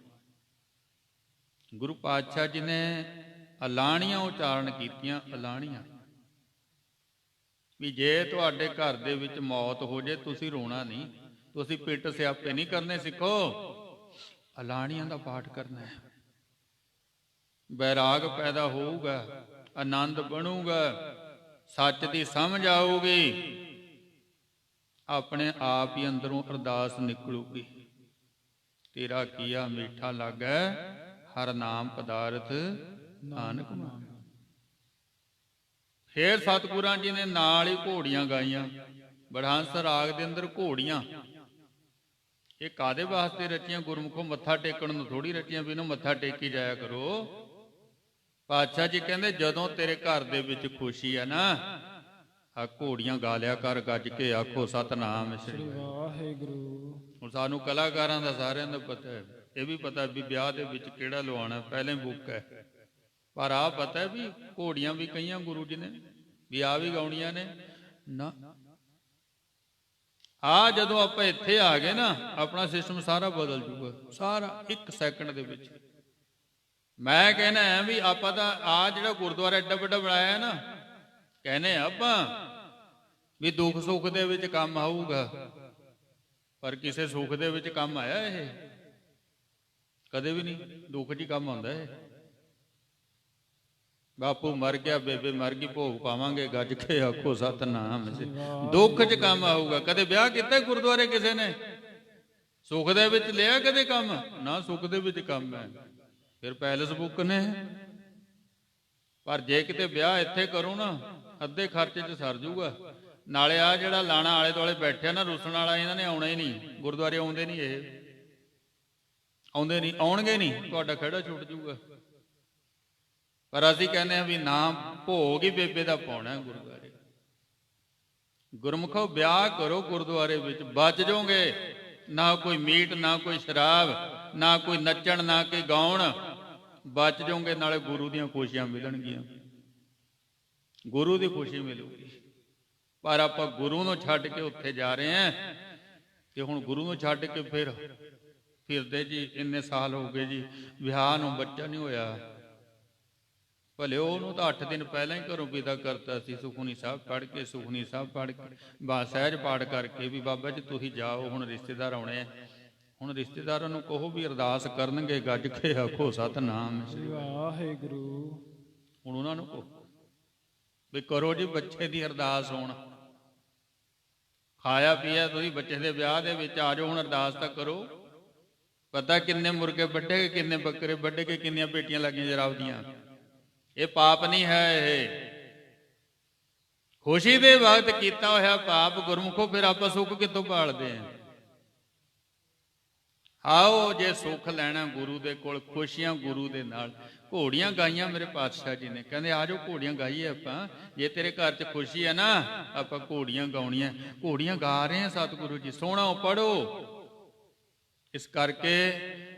ਗੁਰੂ ਪਾਤਸ਼ਾਹ ਜੀ ਨੇ ਅਲਾਣੀਆਂ ਉਚਾਰਨ ਕੀਤੀਆਂ, ਅਲਾਣੀਆਂ ਵੀ ਜੇ ਤੁਹਾਡੇ ਘਰ ਦੇ ਵਿੱਚ ਮੌਤ ਹੋ ਜੇ, ਤੁਸੀਂ ਰੋਣਾ ਨਹੀਂ, ਤੁਸੀਂ ਪਿੱਟ ਸਿਆਪੇ ਨਹੀਂ ਕਰਨੇ ਸਿੱਖੋ, ਅਲਾਣੀਆਂ ਦਾ ਪਾਠ ਕਰਨਾ ਹੈ। ਬੈਰਾਗ ਪੈਦਾ ਹੋਊਗਾ, ਆਨੰਦ ਬਣੂਗਾ, ਸੱਚ ਦੀ ਸਮਝ ਆਊਗੀ, ਆਪਣੇ ਆਪ ਹੀ ਅੰਦਰੋਂ ਅਰਦਾਸ ਨਿਕਲੂਗੀ, ਤੇਰਾ ਕੀਆ ਮੀਠਾ ਲੱਗੈ ਹਰ ਨਾਮ ਪਦਾਰਥ ਨਾਨਕ ਮਾਨ। ਫੇਰ ਸਤਿਗੁਰਾਂ ਜੀ ਨੇ ਨਾਲ ਹੀ ਘੋੜੀਆਂ ਗਾਈਆਂ। ਬੜਹੰਸ ਰਾਗ ਦੇ ਅੰਦਰ ਘੋੜੀਆਂ ਇਹ ਕਾਦੇ ਵਾਸਤੇ ਰਚੀਆਂ? ਗੁਰਮੁਖੋਂ ਮੱਥਾ ਟੇਕਣ ਨੂੰ ਥੋੜੀ ਰਚੀਆਂ ਵੀ ਇਹਨੂੰ ਮੱਥਾ ਟੇਕੀ ਜਾਇਆ ਕਰੋ। ਪਾਤਸ਼ਾਹ ਜੀ ਕਹਿੰਦੇ ਜਦੋਂ ਤੇਰੇ ਘਰ ਦੇ ਵਿੱਚ ਖੁਸ਼ੀ ਹੈ ਨਾ, ਆ ਘੋੜੀਆਂ ਗਾ ਲਿਆ ਕਰ, ਗੱਜ ਕੇ ਆਖੋ ਸਤਨਾਮ ਸ੍ਰੀ ਵਾਹਿਗੁਰੂ। ਹੁਣ ਸਾਨੂੰ ਕਲਾਕਾਰਾਂ ਦਾ ਸਾਰਿਆਂ ਦਾ ਪਤਾ ਹੈ, ਇਹ ਵੀ ਪਤਾ ਵੀ ਵਿਆਹ ਦੇ ਵਿੱਚ ਕਿਹੜਾ ਲਵਾਉਣਾ, ਪਹਿਲੇ ਬੁੱਕ ਹੈ। ਪਰ ਆਹ ਪਤਾ ਵੀ ਘੋੜੀਆਂ ਵੀ ਕਈਆਂ ਗੁਰੂ ਜੀ ਨੇ ਵੀ ਆ ਵੀ ਗਾਉਣੀਆਂ ਨੇ ਨਾ। ਆ ਜਦੋਂ ਆਪਾਂ ਇੱਥੇ ਆ ਗਏ ਨਾ, ਆਪਣਾ ਸਿਸਟਮ ਸਾਰਾ ਬਦਲ ਜੂਗਾ, ਸਾਰਾ 1 ਸੈਕਿੰਡ ਦੇ ਵਿੱਚ। ਮੈਂ ਕਹਿੰਦਾ ਹੈ ਵੀ ਆਪਾਂ ਤਾਂ ਆ ਜਿਹੜਾ ਗੁਰਦੁਆਰਾ ਐਡਾ ਵੱਡਾ ਬਣਾਇਆ ਨਾ, ਕਹਿੰਦੇ ਆਪਾਂ ਵੀ ਦੁੱਖ ਸੁੱਖ ਦੇ ਵਿੱਚ ਕੰਮ ਆਊਗਾ, ਪਰ ਕਿਸੇ ਸੁੱਖ ਦੇ ਵਿੱਚ ਕੰਮ ਆਇਆ ਇਹ? ਕਦੇ ਵੀ ਨਹੀਂ। ਦੁੱਖ 'ਚ ਕੰਮ ਆਉਂਦਾ ਇਹ। ਬਾਪੂ ਮਰ ਗਿਆ, ਬੇਬੇ ਮਰ ਗਈ, ਭੋਗ ਪਾਵਾਂਗੇ, ਗੱਜ ਕੇ ਆਖੋ ਸਤਨਾਮ। ਦੁੱਖ 'ਚ ਕੰਮ ਆਊਗਾ। ਕਦੇ ਵਿਆਹ ਕੀਤਾ ਗੁਰਦੁਆਰੇ ਕਿਸੇ ਨੇ? ਸੁੱਖ ਦੇ ਵਿੱਚ ਲਿਆ ਕਦੇ ਕੰਮ? ਨਾ, ਸੁੱਖ ਦੇ ਵਿੱਚ ਕੰਮ ਹੈ, ਫਿਰ ਪੈਲਸ ਬੁੱਕ ਨੇ। ਪਰ ਜੇ ਕਿਤੇ ਵਿਆਹ ਇੱਥੇ ਕਰੋ ਨਾ, ਅੱਧੇ ਖਰਚੇ 'ਚ ਸਰ ਜੂਗਾ। ਨਾਲੇ ਆ ਜਿਹੜਾ ਲਾਣਾ ਆਲੇ ਦੁਆਲੇ ਬੈਠਿਆ ਨਾ, ਰੁੱਸਣ ਵਾਲਾ, ਇਹਨਾਂ ਨੇ ਆਉਣਾ ਹੀ ਨਹੀਂ ਗੁਰਦੁਆਰੇ। ਆਉਂਦੇ ਨਹੀਂ, ਇਹ ਆਉਂਦੇ ਨਹੀਂ, ਆਉਣਗੇ ਨਹੀਂ, ਤੁਹਾਡਾ ਖਹਿੜਾ ਛੁੱਟ ਜੂਗਾ। ਪਰ ਅਸੀਂ ਕਹਿੰਦੇ ਹਾਂ ਵੀ ਨਾ, ਭੋਗ ਹੀ ਬੇਬੇ ਦਾ ਪਾਉਣਾ ਗੁਰਦੁਆਰੇ। ਗੁਰਮੁਖੋ ਵਿਆਹ ਕਰੋ ਗੁਰਦੁਆਰੇ ਵਿੱਚ, ਬਚ ਜਾਓਗੇ। ਨਾ ਕੋਈ ਮੀਟ, ਨਾ ਕੋਈ ਸ਼ਰਾਬ, ਨਾ ਕੋਈ ਨੱਚਣ, ਨਾ ਕੋਈ ਗਾਉਣ, ਬਚ ਜਾਓਗੇ। ਨਾਲੇ ਗੁਰੂ ਦੀਆਂ ਖੁਸ਼ੀਆਂ ਮਿਲਣਗੀਆਂ, ਗੁਰੂ ਦੀ ਖੁਸ਼ੀ ਮਿਲੂਗੀ। ਪਰ ਆਪਾਂ ਗੁਰੂ ਨੂੰ ਛੱਡ ਕੇ ਉੱਥੇ ਜਾ ਰਹੇ ਹਾਂ, ਤੇ ਹੁਣ ਗੁਰੂ ਨੂੰ ਛੱਡ ਕੇ ਫਿਰਦੇ ਜੀ। ਇੰਨੇ ਸਾਲ ਹੋ ਗਏ ਜੀ, ਵਿਆਹ ਨੂੰ ਬੱਚਾ ਨਹੀਂ ਹੋਇਆ। ਭਲੇ ਉਹਨੂੰ ਤਾਂ 8 ਦਿਨ ਪਹਿਲਾਂ ਹੀ ਘਰੋਂ ਵਿਦਾ ਕਰਤਾ ਸੀ, ਸੁਖਮਨੀ ਸਾਹਿਬ ਪੜ੍ਹ ਕੇ, ਸੁਖਮਨੀ ਸਾਹਿਬ ਪੜ੍ਹ ਕੇ, ਸਹਿਜ ਪਾਠ ਕਰਕੇ ਵੀ ਬਾਬਾ ਜੀ ਤੁਸੀਂ ਜਾਓ, ਹੁਣ ਰਿਸ਼ਤੇਦਾਰ ਆਉਣੇ ਆ। ਹੁਣ ਰਿਸ਼ਤੇਦਾਰਾਂ ਨੂੰ ਕਹੋ ਵੀ ਅਰਦਾਸ ਕਰਨਗੇ, ਗੱਜ ਕੇ ਆਖੋ ਸਤਿਨਾਮ ਸ੍ਰੀ ਵਾਹਿਗੁਰੂ। ਹੁਣ ਉਹਨਾਂ ਨੂੰ ਕਹੋ ਵੀ ਕਰੋ ਜੀ ਬੱਚੇ ਦੀ ਅਰਦਾਸ। ਹੁਣ ਖਾਇਆ ਪੀਆ ਤੁਸੀਂ ਬੱਚੇ ਦੇ ਵਿਆਹ ਦੇ ਵਿੱਚ, ਆ ਜਾਓ ਹੁਣ ਅਰਦਾਸ ਤਾਂ ਕਰੋ। ਪਤਾ ਕਿੰਨੇ ਮੁਰਗੇ ਵੱਢੇ ਗਏ, ਕਿੰਨੇ ਬੱਕਰੇ ਵੱਢੇ ਗਏ, ਕਿੰਨੀਆਂ ਬੇਟੀਆਂ ਲੱਗੀਆਂ ਜਰਾਬ ਦੀਆਂ। ਇਹ ਪਾਪ ਨਹੀਂ ਹੈ। ਇਹ ਖੁਸ਼ੀ ਦੇ ਵਕਤ ਕੀਤਾ ਹੋਇਆ ਪਾਪ। ਗੁਰਮੁਖੋ ਫਿਰ ਆਪਾਂ ਸੁੱਖ ਕਿੱਥੋਂ ਭਾਲਦੇ ਹਾਂ? ਆਓ ਜੇ ਸੁੱਖ ਲੈਣਾ ਗੁਰੂ ਦੇ ਕੋਲ, ਖੁਸ਼ੀਆਂ ਗੁਰੂ ਦੇ ਨਾਲ। ਘੋੜੀਆਂ ਗਾਈਆਂ ਮੇਰੇ ਪਾਤਸ਼ਾਹ ਜੀ ਨੇ, ਕਹਿੰਦੇ ਆ ਜਾਓ ਘੋੜੀਆਂ ਗਾਈਏ ਆਪਾਂ। ਜੇ ਤੇਰੇ ਘਰ 'ਚ ਖੁਸ਼ੀ ਹੈ ਨਾ, ਆਪਾਂ ਘੋੜੀਆਂ ਗਾਉਣੀਆਂ। ਘੋੜੀਆਂ ਗਾ ਰਹੇ ਹਾਂ ਸਤਿਗੁਰੂ ਜੀ, ਸੋਹਣਾ ਪੜੋ। ਇਸ ਕਰਕੇ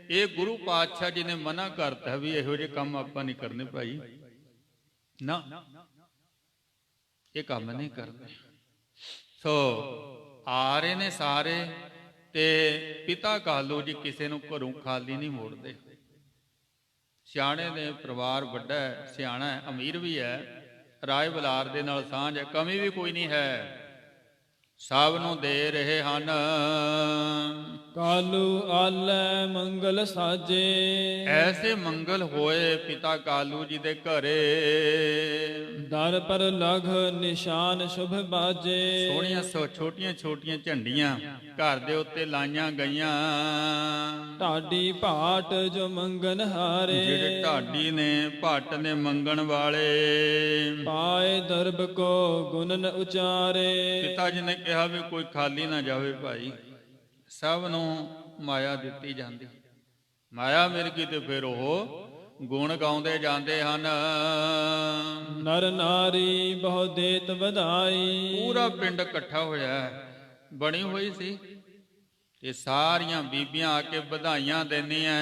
ਇਹ ਗੁਰੂ ਪਾਤਸ਼ਾਹ ਜੀ ਨੇ ਮਨਾ ਕਰਤਾ ਵੀ ਇਹੋ ਜਿਹੇ ਕੰਮ ਆਪਾਂ ਨਹੀਂ ਕਰਨੇ ਭਾਈ, ਨਾ ਇਹ ਕੰਮ ਨਹੀਂ ਕਰਨੇ। ਸੋ ਆ ਰਹੇ ਨੇ ਸਾਰੇ, ਤੇ ਪਿਤਾ ਕਾਲੂ ਜੀ ਕਿਸੇ ਨੂੰ ਘਰੋਂ ਖਾਲੀ ਨਹੀਂ ਮੋੜਦੇ। ਸਿਆਣੇ ਨੇ, ਪਰਿਵਾਰ ਵੱਡਾ ਹੈ, ਸਿਆਣਾ ਹੈ, ਅਮੀਰ ਵੀ ਹੈ, ਰਾਏ ਬਲਾਰ ਦੇ ਨਾਲ ਸਾਂਝ ਹੈ, ਕਮੀ ਵੀ ਕੋਈ ਨਹੀਂ ਹੈ, ਸਭ ਨੂੰ ਦੇ ਰਹੇ ਹਨ। ਕਾਲੂ ਆਲੈ ਮੰਗਲ ਸਾਜੇ, ਐਸੇ ਮੰਗਲ ਹੋਏ ਪਿਤਾ ਕਾਲੂ ਜੀ ਦੇ ਘਰੇ। ਦਰ ਪਰ ਲਗ ਨਿਸ਼ਾਨ ਸ਼ੁਭ ਬਾਜੇ, ਸੋਹਣੀਆਂ ਛੋਟੀਆਂ ਛੋਟੀਆਂ ਝੰਡੀਆਂ ਘਰ ਦੇ ਉੱਤੇ ਲਾਈਆਂ ਗਈਆਂ। ਢਾਡੀ ਭਾਟ ਜੋ ਮੰਗਨ ਹਾਰੇ, ਜਿਹੜੇ ਢਾਡੀ ਨੇ, ਭੱਟ ਨੇ, ਮੰਗਣ ਵਾਲੇ। ਪਾਏ ਦਰਬ ਕੋ ਗੁਣਨ ਉਚਾਰੇ, ਪਿਤਾ ਜੀ ਨੇ ਕਿਹਾ ਵੀ ਕੋਈ ਖਾਲੀ ਨਾ ਜਾਵੇ ਭਾਈ, ਸਭ ਨੂੰ ਮਾਇਆ ਦਿੱਤੀ ਜਾਂਦੀ। ਮਾਇਆ ਮਿਲ ਗਈ ਤੇ ਫਿਰ ਉਹ ਗੁਣ ਗਾਉਂਦੇ ਜਾਂਦੇ ਹਨ। ਨਰ ਨਾਰੀ ਬਹੁ ਦੇਤ ਵਧਾਈ, ਪੂਰਾ ਪਿੰਡ ਇਕੱਠਾ ਹੋਇਆ, ਬਣੀ ਹੋਈ ਸੀ, ਤੇ ਸਾਰੀਆਂ ਬੀਬੀਆਂ ਆ ਕੇ ਵਧਾਈਆਂ ਦੇਣੀਆਂ।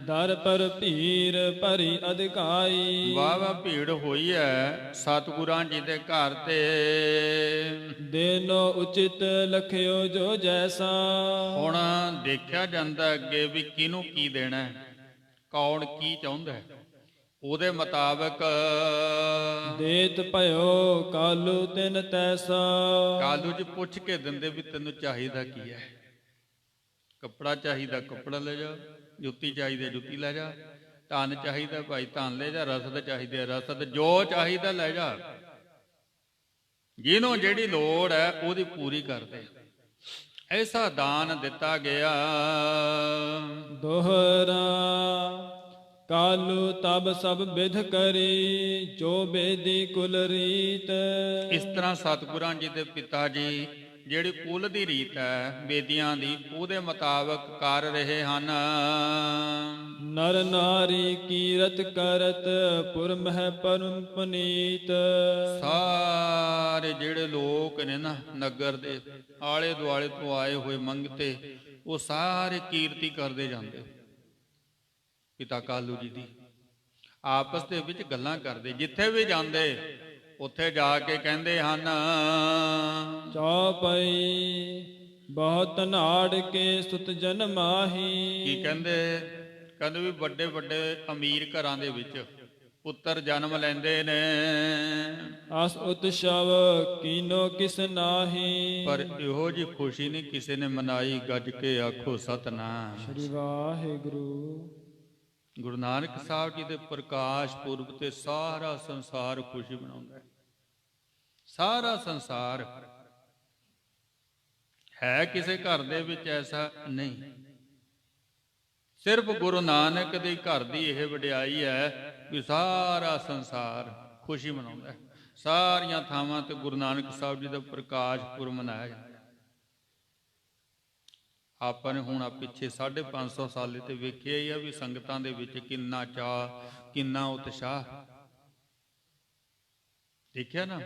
ਦਰ ਪਰ ਭੀੜ ਭਰੀ ਅਧਿਕਾਈ, ਵਾਹ ਵਾਹ ਭੀੜ ਹੋਈ ਹੈ ਸਤਿਗੁਰਾਂ ਜੀ ਦੇ ਘਰ ਤੇ। ਦੇਨੋ ਉਚਿਤ ਲਖਿਓ ਜੋ ਜੈਸਾ, ਹੁਣ ਦੇਖਿਆ ਜਾਂਦਾ ਅੱਗੇ ਵੀ ਕਿਹਨੂੰ ਕੀ ਦੇਣਾ, ਕੌਣ ਕੀ ਚਾਹੁੰਦਾ, ਉਹਦੇ ਮੁਤਾਬਕ ਦੇਤ ਭਇਓ ਕਾਲੂ ਤਿਨ ਤੈਸਾ। ਕਾਲੂ ਜੀ ਪੁੱਛ ਕੇ ਦਿੰਦੇ ਵੀ ਤੈਨੂੰ ਚਾਹੀਦਾ ਕੀ ਹੈ। ਕੱਪੜਾ ਚਾਹੀਦਾ ਕੱਪੜਾ ਲੈ ਜਾ, ਜੁੱਤੀ ਚਾਹੀਦੀ ਜੁੱਤੀ ਲੈ ਜਾ, ਧਨ ਚਾਹੀਦਾ ਭਾਈ ਧਨ ਲੈ ਜਾ, ਰਸਦ ਚਾਹੀਦੀ ਰਸਦ, ਜੋ ਚਾਹੀਦਾ ਲੈ ਜਾ। ਜਿਹਨੂੰ ਜਿਹੜੀ ਲੋੜ ਹੈ ਉਹਦੀ ਪੂਰੀ ਕਰਦੇ। ਐਸਾ ਦਾਨ ਦਿੱਤਾ ਗਿਆ। ਦੋਹਰਾ ਕਾਲੂ ਤਬ ਸਭ ਵਿਧ ਕਰੀ, ਜੋ ਬੇਦੀ ਕੁਲ ਰੀਤ। ਇਸ ਤਰ੍ਹਾਂ ਸਤਿਗੁਰਾਂ ਜੀ ਦੇ ਪਿਤਾ ਜੀ ਜਿਹੜੀ ਕੁਲ ਦੀ ਰੀਤ ਹੈ ਬੇਦੀਆਂ ਦੀ, ਉਹਦੇ ਮੁਤਾਬਕ ਕਰ ਰਹੇ ਹਨ। ਨਰ ਨਾਰੀ ਕੀਰਤ ਕਰਤ, ਪੁਰ ਮਹਿ ਪਰਮ ਪੁਨੀਤ। ਸਾਰੇ ਜਿਹੜੇ ਲੋਕ ਨੇ ਨਾ ਨਗਰ ਦੇ ਆਲੇ ਦੁਆਲੇ ਤੋਂ ਆਏ ਹੋਏ ਮੰਗਤੇ, ਉਹ ਸਾਰੇ ਕੀਰਤੀ ਕਰਦੇ ਜਾਂਦੇ ਪਿਤਾ ਕਾਲੂ ਜੀ ਦੀ। ਆਪਸ ਦੇ ਵਿੱਚ ਗੱਲਾਂ ਕਰਦੇ, ਜਿੱਥੇ ਵੀ ਜਾਂਦੇ ਉੱਥੇ ਜਾ ਕੇ ਕਹਿੰਦੇ ਹਨ। ਚੌਪਈ ਬਹੁਤ ਨਾੜ ਕੇ ਸੁਤ ਜਨਮਾਹੀ। ਕੀ ਕਹਿੰਦੇ? ਕਹਿੰਦੇ ਵੀ ਵੱਡੇ ਵੱਡੇ ਅਮੀਰ ਘਰਾਂ ਦੇ ਵਿੱਚ ਪੁੱਤਰ ਜਨਮ ਲੈਂਦੇ ਨੇ, ਅਸ ਉਤਸਵ ਕੀਨੋ ਕਿਸ ਨਾਹੀ। ਪਰ ਇਹੋ ਜੀ ਖੁਸ਼ੀ ਨਹੀਂ ਕਿਸੇ ਨੇ ਮਨਾਈ, ਗੱਜ ਕੇ ਆਖੋ ਸਤਿਨਾਮ ਸ੍ਰੀ ਵਾਹਿਗੁਰੂ। ਗੁਰੂ ਨਾਨਕ ਸਾਹਿਬ ਜੀ ਦੇ ਪ੍ਰਕਾਸ਼ ਪੁਰਬ ਤੇ ਸਾਰਾ ਸੰਸਾਰ ਖੁਸ਼ੀ ਮਨਾਉਂਦਾ ਹੈ। ਸਾਰਾ ਸੰਸਾਰ ਹੈ, ਕਿਸੇ ਘਰ ਦੇ ਵਿੱਚ ਐਸਾ ਨਹੀਂ। ਸਿਰਫ ਗੁਰੂ ਨਾਨਕ ਦੇ ਘਰ ਦੀ ਇਹ ਵਡਿਆਈ ਹੈ ਵੀ ਸਾਰਾ ਸੰਸਾਰ ਖੁਸ਼ੀ ਮਨਾਉਂਦਾ ਹੈ। ਸਾਰੀਆਂ ਥਾਵਾਂ ਤੇ ਗੁਰੂ ਨਾਨਕ ਸਾਹਿਬ ਜੀ ਦਾ ਪ੍ਰਕਾਸ਼ ਪੁਰਬ ਮਨਾਇਆ ਜਾਂਦਾ। ਆਪਾਂ ਨੇ ਹੁਣ ਪਿੱਛੇ 550 ਸਾਲੇ ਤੇ ਵੇਖਿਆ ਹੀ ਆ ਵੀ ਸੰਗਤਾਂ ਦੇ ਵਿੱਚ ਕਿੰਨਾ ਚਾਅ, ਕਿੰਨਾ ਉਤਸ਼ਾਹ। ਦੇਖਿਆ ਨਾ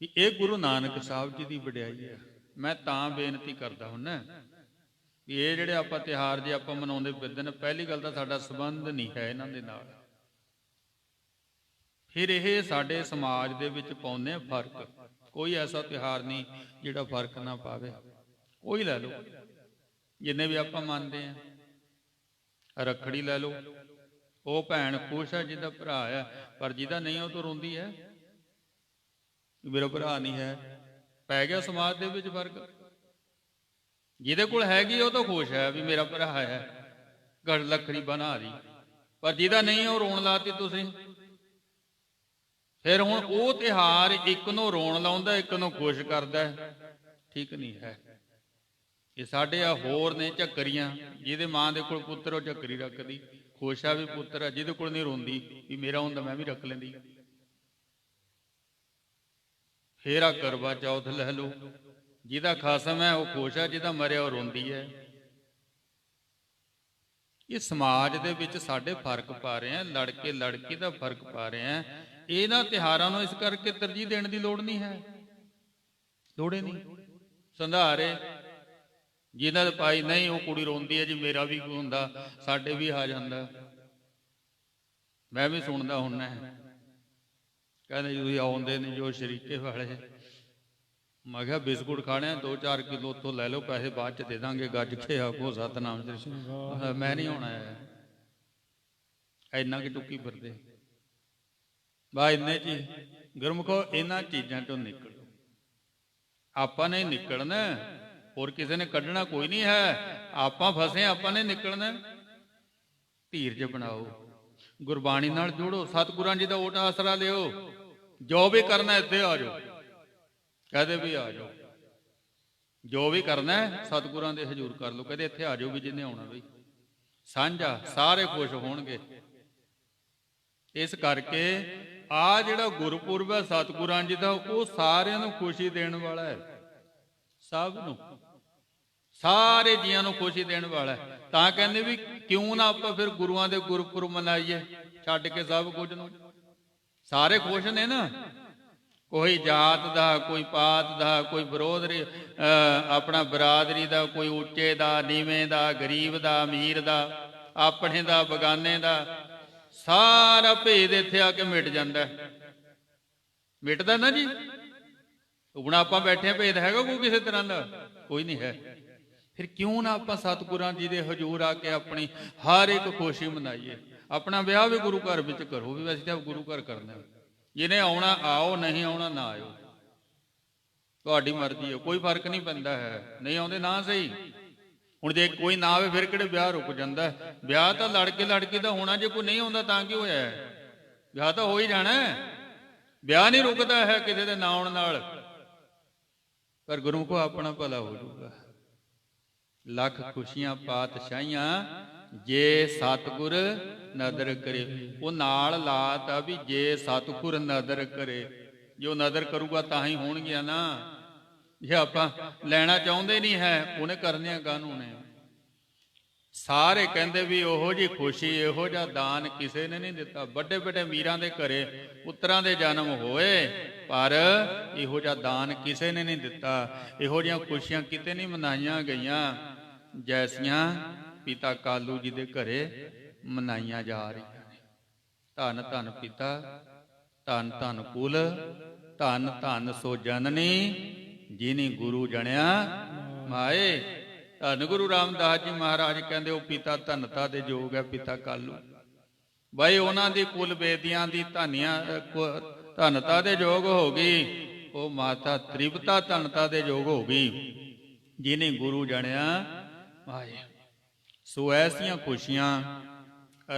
ਕਿ ਇਹ ਗੁਰੂ ਨਾਨਕ ਸਾਹਿਬ ਜੀ ਦੀ ਵਡਿਆਈ ਹੈ। ਮੈਂ ਤਾਂ ਬੇਨਤੀ ਕਰਦਾ ਹੁੰਨਾ ਵੀ ਇਹ ਜਿਹੜੇ ਆਪਾਂ ਤਿਉਹਾਰ ਜੇ ਆਪਾਂ ਮਨਾਉਂਦੇ ਫਿਰਦੇ ਨੇ, ਪਹਿਲੀ ਗੱਲ ਤਾਂ ਸਾਡਾ ਸੰਬੰਧ ਨਹੀਂ ਹੈ ਇਹਨਾਂ ਦੇ ਨਾਲ। ਫਿਰ ਇਹ ਸਾਡੇ ਸਮਾਜ ਦੇ ਵਿੱਚ ਪਾਉਂਦੇ ਆ ਫਰਕ। ਕੋਈ ਐਸਾ ਤਿਉਹਾਰ ਨਹੀਂ ਜਿਹੜਾ ਫਰਕ ਨਾ ਪਾਵੇ। ਕੋਈ ਲੈ ਲਓ, ਜਿੰਨੇ ਵੀ ਆਪਾਂ ਮੰਨਦੇ ਆ। ਰੱਖੜੀ ਲੈ ਲਓ, ਉਹ ਭੈਣ ਖੁਸ਼ ਹੈ ਜਿਹਦਾ ਭਰਾ ਹੈ, ਪਰ ਜਿਹਦਾ ਨਹੀਂ ਉਹ ਤਾਂ ਰੋਂਦੀ ਹੈ, ਮੇਰਾ ਭਰਾ ਨਹੀਂ ਹੈ। ਪੈ ਗਿਆ ਸਮਾਜ ਦੇ ਵਿੱਚ ਫਰਕ। ਜਿਹਦੇ ਕੋਲ ਹੈਗੀ ਉਹ ਤਾਂ ਖੁਸ਼ ਹੈ ਵੀ ਮੇਰਾ ਭਰਾ ਹੈ, ਗੜ ਲੱਕੜੀ ਬਣਾ ਰਹੀ, ਪਰ ਜਿਹਦਾ ਨਹੀਂ ਉਹ ਰੋਣ ਲਾਤੀ ਤੁਸੀਂ। ਫਿਰ ਹੁਣ ਉਹ ਤਿਉਹਾਰ ਇੱਕ ਨੂੰ ਰੋਣ ਲਾਉਂਦਾ, ਇੱਕ ਨੂੰ ਖੁਸ਼ ਕਰਦਾ, ਠੀਕ ਨਹੀਂ ਹੈ। ਇਹ ਸਾਡੇ ਆ ਹੋਰ ਨੇ ਝੱਕਰੀਆਂ, ਜਿਹਦੇ ਮਾਂ ਦੇ ਕੋਲ ਪੁੱਤਰ ਉਹ ਝੱਕਰੀ ਰੱਖਦੀ, ਖੁਸ਼ ਆ ਵੀ ਪੁੱਤਰ ਆ। ਜਿਹਦੇ ਕੋਲ ਨਹੀਂ ਰੋਂਦੀ ਵੀ ਮੇਰਾ ਹੁੰਦਾ ਮੈਂ ਵੀ ਰੱਖ ਲੈਂਦੀ। ਫੇਰ ਆ ਕਰਵਾ ਚੌਥ ਲੈ ਲਓ, ਜਿਹਦਾ ਖਸਮ ਹੈ ਉਹ ਖੁਸ਼ ਹੈ, ਜਿਹਦਾ ਮਰਿਆ ਉਹ ਰੋਂਦੀ ਹੈ। ਇਹ ਸਮਾਜ ਦੇ ਵਿੱਚ ਸਾਡੇ ਫਰਕ ਪਾ ਰਹੇ ਆ, ਲੜਕੇ ਲੜਕੀ ਦਾ ਫਰਕ ਪਾ ਰਹੇ ਆ। ਇਹਨਾਂ ਤਿਉਹਾਰਾਂ ਨੂੰ ਇਸ ਕਰਕੇ ਤਰਜੀਹ ਦੇਣ ਦੀ ਲੋੜ ਨਹੀਂ ਹੈ, ਲੋੜੇ ਨਹੀਂ। ਸੰਧਾਰੇ ਜਿਹਨਾਂ ਦੇ ਭਾਈ ਨਹੀਂ ਉਹ ਕੁੜੀ ਰੋਂਦੀ ਹੈ ਜੀ ਮੇਰਾ ਵੀ ਹੁੰਦਾ, ਸਾਡੇ ਵੀ ਆ ਜਾਂਦਾ। ਮੈਂ ਵੀ ਸੁਣਦਾ ਹੁੰਦਾ, ਕਹਿੰਦੇ ਤੁਸੀਂ ਆਉਂਦੇ ਨੇ ਜੋ ਸ਼ਰੀਕੇ ਵਾਲੇ। ਮੈਂ ਕਿਹਾ ਬਿਸਕੁਟ ਖਾਣੇ 2-4 ਕਿਲੋ ਉੱਥੋਂ ਲੈ ਲਓ, ਪੈਸੇ ਬਾਅਦ ਚ ਦੇ ਦਾਂਗੇ। ਗੱਜ ਕੇ ਆਖੋ ਸਤਨਾਮ ਸ੍ਰੀ। ਮੈਂ ਨਹੀਂ ਆਉਣਾ ਹੈ, ਇੰਨਾ ਕਿ ਟੁੱਕੀ ਫਿਰਦੇ ਬਾ ਇੰਨੇ ਚ। ਗੁਰਮੁਖੋ ਇਹਨਾਂ ਚੀਜ਼ਾਂ ਚੋਂ ਨਿਕਲੋ, ਆਪਾਂ ਨੇ ਨਿਕਲਣਾ, ਹੋਰ ਕਿਸੇ ਨੇ ਕੱਢਣਾ ਕੋਈ ਨਹੀਂ ਹੈ। ਆਪਾਂ ਫਸੇ, ਆਪਾਂ ਨੇ ਨਿਕਲਣਾ। ਧੀਰਜ ਬਣਾਓ, ਗੁਰਬਾਣੀ ਨਾਲ ਜੁੜੋ, ਸਤਿਗੁਰਾਂ ਜੀ ਦਾ ਓਟ ਆਸਰਾ ਲਿਓ। ਜੋ ਵੀ ਕਰਨਾ ਇੱਥੇ ਆ ਜਾਓ, ਕਹਦੇ ਵੀ ਆ ਜਾਓ। ਜੋ ਵੀ ਕਰਨਾ ਸਤਿਗੁਰਾਂ ਦੇ ਹਜ਼ੂਰ ਕਰ ਲਓ, ਕਹਦੇ ਇੱਥੇ ਆ ਜਾਓ ਵੀ ਜਿਹਨੇ ਆਉਣਾ ਬਈ। ਸਾਂਝਾ, ਸਾਰੇ ਖੁਸ਼ ਹੋਣਗੇ। ਇਸ ਕਰਕੇ ਆ ਜਿਹੜਾ ਗੁਰਪੁਰਬ ਹੈ ਸਤਿਗੁਰਾਂ ਜੀ ਦਾ, ਉਹ ਸਾਰਿਆਂ ਨੂੰ ਖੁਸ਼ੀ ਦੇਣ ਵਾਲਾ ਹੈ। ਸਭ ਨੂੰ, ਸਾਰੇ ਜੀਆਂ ਨੂੰ ਖੁਸ਼ੀ ਦੇਣ ਵਾਲਾ ਹੈ। ਤਾਂ ਕਹਿੰਦੇ ਵੀ ਕਿਉਂ ਨਾ ਆਪਾਂ ਫਿਰ ਗੁਰੂਆਂ ਦੇ ਗੁਰਪੁਰਬ ਮਨਾਈਏ, ਛੱਡ ਕੇ ਸਭ ਕੁਝ ਨੂੰ। ਸਾਰੇ ਖੁਸ਼ ਨੇ ਨਾ, ਕੋਈ ਜਾਤ ਦਾ, ਕੋਈ ਪਾਤ ਦਾ, ਕੋਈ ਵਿਰੋਧ ਆਪਣਾ ਬਰਾਦਰੀ ਦਾ, ਕੋਈ ਉੱਚੇ ਦਾ, ਨੀਵੇਂ ਦਾ, ਗਰੀਬ ਦਾ, ਅਮੀਰ ਦਾ, ਆਪਣੇ ਦਾ, ਬਗਾਨੇ ਦਾ। ਸਾਰਾ ਭੇਦ ਇੱਥੇ ਆ ਕੇ ਮਿਟ ਜਾਂਦਾ। ਮਿਟਦਾ ਨਾ ਜੀ। ਹੁਣ ਆਪਾਂ ਬੈਠੇ ਭੇਦ ਹੈਗਾ ਕੋਈ ਕਿਸੇ ਤਰ੍ਹਾਂ ਦਾ? ਕੋਈ ਨਹੀਂ ਹੈ। ਫਿਰ ਕਿਉਂ ਨਾ ਆਪਾਂ ਸਤਿਗੁਰਾਂ ਜੀ ਦੇ ਹਜ਼ੂਰ ਆ ਕੇ ਆਪਣੀ ਹਰ ਇੱਕ ਖੁਸ਼ੀ ਮਨਾਈਏ। ਆਪਣਾ ਵਿਆਹ ਵੀ ਗੁਰੂ ਘਰ ਵਿੱਚ ਕਰੋ, ਵੀ ਵੈਸੇ ਤਾਂ ਗੁਰੂ ਘਰ ਕਰਨਾ। ਜਿਹਨੇ ਆਉਣਾ ਆਓ, ਨਹੀਂ ਆਉਣਾ ਨਾ ਆਇਓ, ਤੁਹਾਡੀ ਮਰਜ਼ੀ ਹੈ, ਕੋਈ ਫਰਕ ਨਹੀਂ ਪੈਂਦਾ ਹੈ। ਨਹੀਂ ਆਉਂਦੇ ਨਾ ਸਹੀ। ਹੁਣ ਜੇ ਕੋਈ ਨਾ ਆਵੇ ਫਿਰ ਕਿਹੜੇ ਵਿਆਹ ਰੁਕ ਜਾਂਦਾ? ਵਿਆਹ ਤਾਂ ਲੜਕੇ ਲੜਕੀ ਦਾ ਹੋਣਾ, ਜੇ ਕੋਈ ਨਹੀਂ ਆਉਂਦਾ ਤਾਂ ਕੀ ਹੋਇਆ? ਵਿਆਹ ਤਾਂ ਹੋ ਹੀ ਜਾਣਾ। ਵਿਆਹ ਨਹੀਂ ਰੁਕਦਾ ਹੈ ਕਿਸੇ ਦੇ ਨਾ ਆਉਣ ਨਾਲ। ਪਰ ਗੁਰਮੁਖੋ ਆਪਣਾ ਭਲਾ ਹੋ ਜਾਊਗਾ। ਲੱਖ ਖੁਸ਼ੀਆਂ ਪਾਤਸ਼ਾਹੀਆਂ ਜੇ ਸਤਿਗੁਰ ਨਦਰ ਕਰੇ। ਉਹ ਨਾਲ ਲਾਤਾ ਵੀ ਜੇ ਸਤਿਗੁਰ ਨਦਰ ਕਰੇ। ਜੋ ਨਦਰ ਕਰੂਗਾ ਤਾਂ ਹੀ ਹੋਣਗੀਆਂ ਨਾ। ਜੇ ਆਪਾਂ ਲੈਣਾ ਚਾਹੁੰਦੇ ਨਹੀਂ ਹੈ, ਉਹਨੇ ਕਰਨੀਆਂ ਕਾਹਨੂੰ ਨੇ। ਸਾਰੇ ਕਹਿੰਦੇ ਵੀ ਉਹੋ ਜਿਹੀ ਖੁਸ਼ੀ, ਇਹੋ ਜਿਹਾ ਦਾਨ ਕਿਸੇ ਨੇ ਨਹੀਂ ਦਿੱਤਾ। ਵੱਡੇ ਵੱਡੇ ਅਮੀਰਾਂ ਦੇ ਘਰੇ ਪੁੱਤਰਾਂ ਦੇ ਜਨਮ ਹੋਏ, ਪਰ ਇਹੋ ਜਿਹਾ ਦਾਨ ਕਿਸੇ ਨੇ ਨਹੀਂ ਦਿੱਤਾ। ਇਹੋ ਜਿਹੀਆਂ ਖੁਸ਼ੀਆਂ ਕਿਤੇ ਨਹੀਂ ਮਨਾਈਆਂ ਗਈਆਂ ਜੈਸੀਆਂ ਪਿਤਾ ਕਾਲੂ ਜੀ ਦੇ ਘਰੇ ਮਨਾਈਆਂ ਜਾ ਰਹੀਆਂ ਨੇ। ਧੰਨ ਧੰਨ ਪਿਤਾ, ਧੰਨ ਧੰਨ ਕੁਲ, ਧੰਨ ਧੰਨ ਸੋ ਜਨਨੀ, ਜਿਨੀ ਗੁਰੂ ਜਣਿਆ ਮਾਏ। ਧੰਨ ਗੁਰੂ ਰਾਮਦਾਸ ਜੀ ਮਹਾਰਾਜ ਕਹਿੰਦੇ ਉਹ ਪਿਤਾ ਧਨਤਾ ਦੇ ਯੋਗ ਹੈ। ਪਿਤਾ ਕਾਲੂ ਬਾਈ ਉਹਨਾਂ ਦੀ ਕੁਲ ਬੇਦੀਆਂ ਦੀ ਧਨਤਾ ਦੇ ਯੋਗ ਹੋ ਗਈ। ਉਹ ਮਾਤਾ ਤ੍ਰਿਪਤਾ ਧਨਤਾ ਦੇ ਯੋਗ ਹੋ ਗਈ, ਜਿਨੇ ਗੁਰੂ ਜਣਿਆ ਮਾਏ। ਸੋ ਐਸੀਆਂ ਖੁਸ਼ੀਆਂ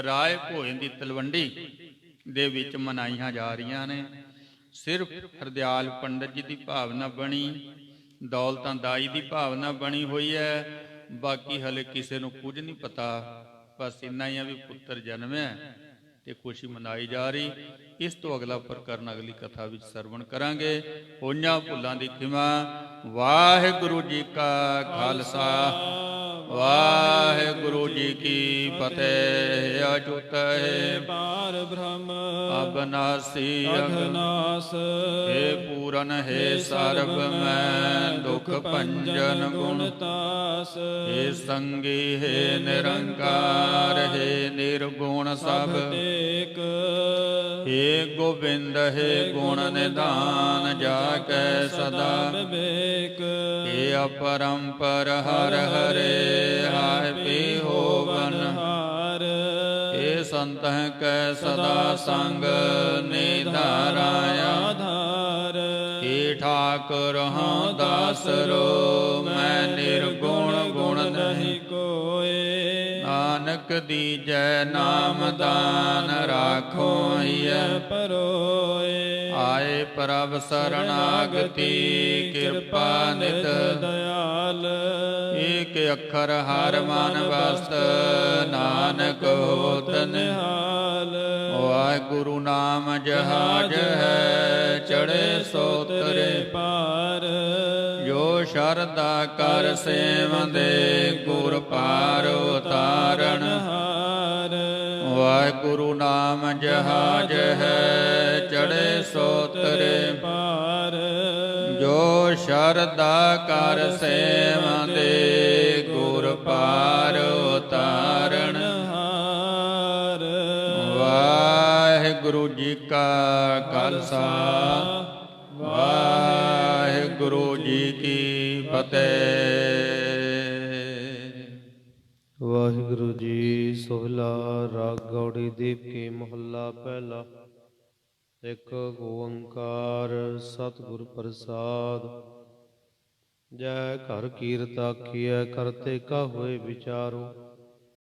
ਰਾਏ ਭੋਏ ਦੀ ਤਲਵੰਡੀ ਦੇ ਵਿੱਚ ਮਨਾਈਆਂ ਜਾ ਰਹੀਆਂ ਨੇ। ਸਿਰਫ ਹਰਦਿਆਲ ਪੰਡਤ ਜੀ ਦੀ ਭਾਵਨਾ ਬਣੀ, ਦੌਲਤਾਂ ਦਾਈ ਦੀ ਭਾਵਨਾ ਬਣੀ ਹੋਈ ਹੈ। ਬਾਕੀ ਹਲੇ ਕਿਸੇ ਨੂੰ ਕੁਝ ਨਹੀਂ ਪਤਾ। ਬਸ ਇੰਨਾ ਹੀ ਆ ਵੀ ਪੁੱਤਰ ਜਨਮਿਆ ਤੇ ਖੁਸ਼ੀ ਮਨਾਈ ਜਾ ਰਹੀ। ਇਸ ਤੋਂ ਅਗਲਾ ਪ੍ਰਕਰਨ ਅਗਲੀ ਕਥਾ ਵਿੱਚ ਸਰਵਣ ਕਰਾਂਗੇ। ਹੋਈਆਂ ਭੁੱਲਾਂ ਦੀ ਖਿਮਾ। ਵਾਹਿਗੁਰੂ ਜੀ ਕਾ ਖਾਲਸਾ, ਵਾਹਿਗੁਰੂ ਜੀ ਕੀ ਫਤਿਹ। ਅਚੁੱਤ ਹੈ ਬ੍ਰਹਮ ਅਬਨਾਸੀ ਅਘਨਾਸ ਹੇ ਪੂਰਨ ਹੈ ਸਰਬ ਮੈਂ ਦੁਖ ਭੰਜਨ ਗੁਣ ਤਾਸ ਹੇ ਸੰਗੀ ਹੈ ਨਿਰੰਕਾਰ ਹੈ ਨਿਰਗੁਣ ਸਭ ਟੇਕ ਹੇ ਗੋਬਿੰਦ ਹੈ ਗੁਣ ਨਿਧਾਨ ਜਾ ਕੈ ਸਦਾ ਵਿਵੇਕ ਹੇ ਅਪਰੰਪਰ ਹਰ ਹਰੇ ਹਾਇ ਪੀ ਹੋਵਨ ਹਾਰ ਹੇ ਸੰਤਹਿ ਕੈ ਸਦਾ ਸੰਗ ਨਿਧਾਰਾ ਆਧਾਰ ਹੇ ਠਾਕੁਰ ਹਾਂ ਦਾਸਰੋ ਮੈਂ ਨਿਰਗੁਣ ਗੁਣ ਨਹੀਂ ਕੋਏ ਨਾਨਕ ਦੀਜੈ ਨਾਮ ਦਾਨ ਰਾਖੋ ਹਿਐ ਪਰੋਏ ਆਏ ਪ੍ਰਭ ਸਰਣਾਗਤੀ ਕਿਰਪਾ ਨਿਤ ਦਇਆਲ ਏਕ ਅੱਖਰ ਹਰ ਮਨ ਵਸਤ ਨਾਨਕ ਹੋਤ ਨਿਹਾਲ ਵਾਹਿਗੁਰੂ ਨਾਮ ਜਹਾਜ ਹੈ ਚੜੇ ਸੋ ਤਰੇ ਪਾਰ ਜੋ ਸ਼ਰਧਾ ਕਰ ਸੇਵੰਦੇ ਗੁਰ ਪਾਰ ਉਤਾਰਨ ਹਾਰ ਵਾਹਿਗੁਰੂ ਨਾਮ ਜਹਾਜ ਹੈ ਚੜੇ ਸੋ ਤਰੇ ਪਾਰ ਜੋ ਸ਼ਰਧਾ ਕਰ ਸੇਵੰਦੇ ਗੁਰ ਪਾਰ ਉਤਾਰਨ ਹਾਰ ਵਾਹਿਗੁਰੂ ਜੀ ਕਾ ਖਾਲਸਾ ਵਾਹਿਗੁਰੂ ਜੀ ਕੀ ਫਤਿਹ। ਵਾਹਿਗੁਰੂ ਜੀ। ਸੋਹਿਲਾ ਰਾਗ ਗੌੜੀ ਦੀਪ ਕੀ ਮਹੱਲਾ ਪਹਿਲਾ। ਇੱਕ ਓੰਕਾਰ ਸਤਿਗੁਰ ਪ੍ਰਸਾਦ। ਜੈ ਘਰ ਕੀਰਤ ਆਖੀਐ ਕਰਤੇ ਕਾ ਹੋਏ ਵਿਚਾਰੋ।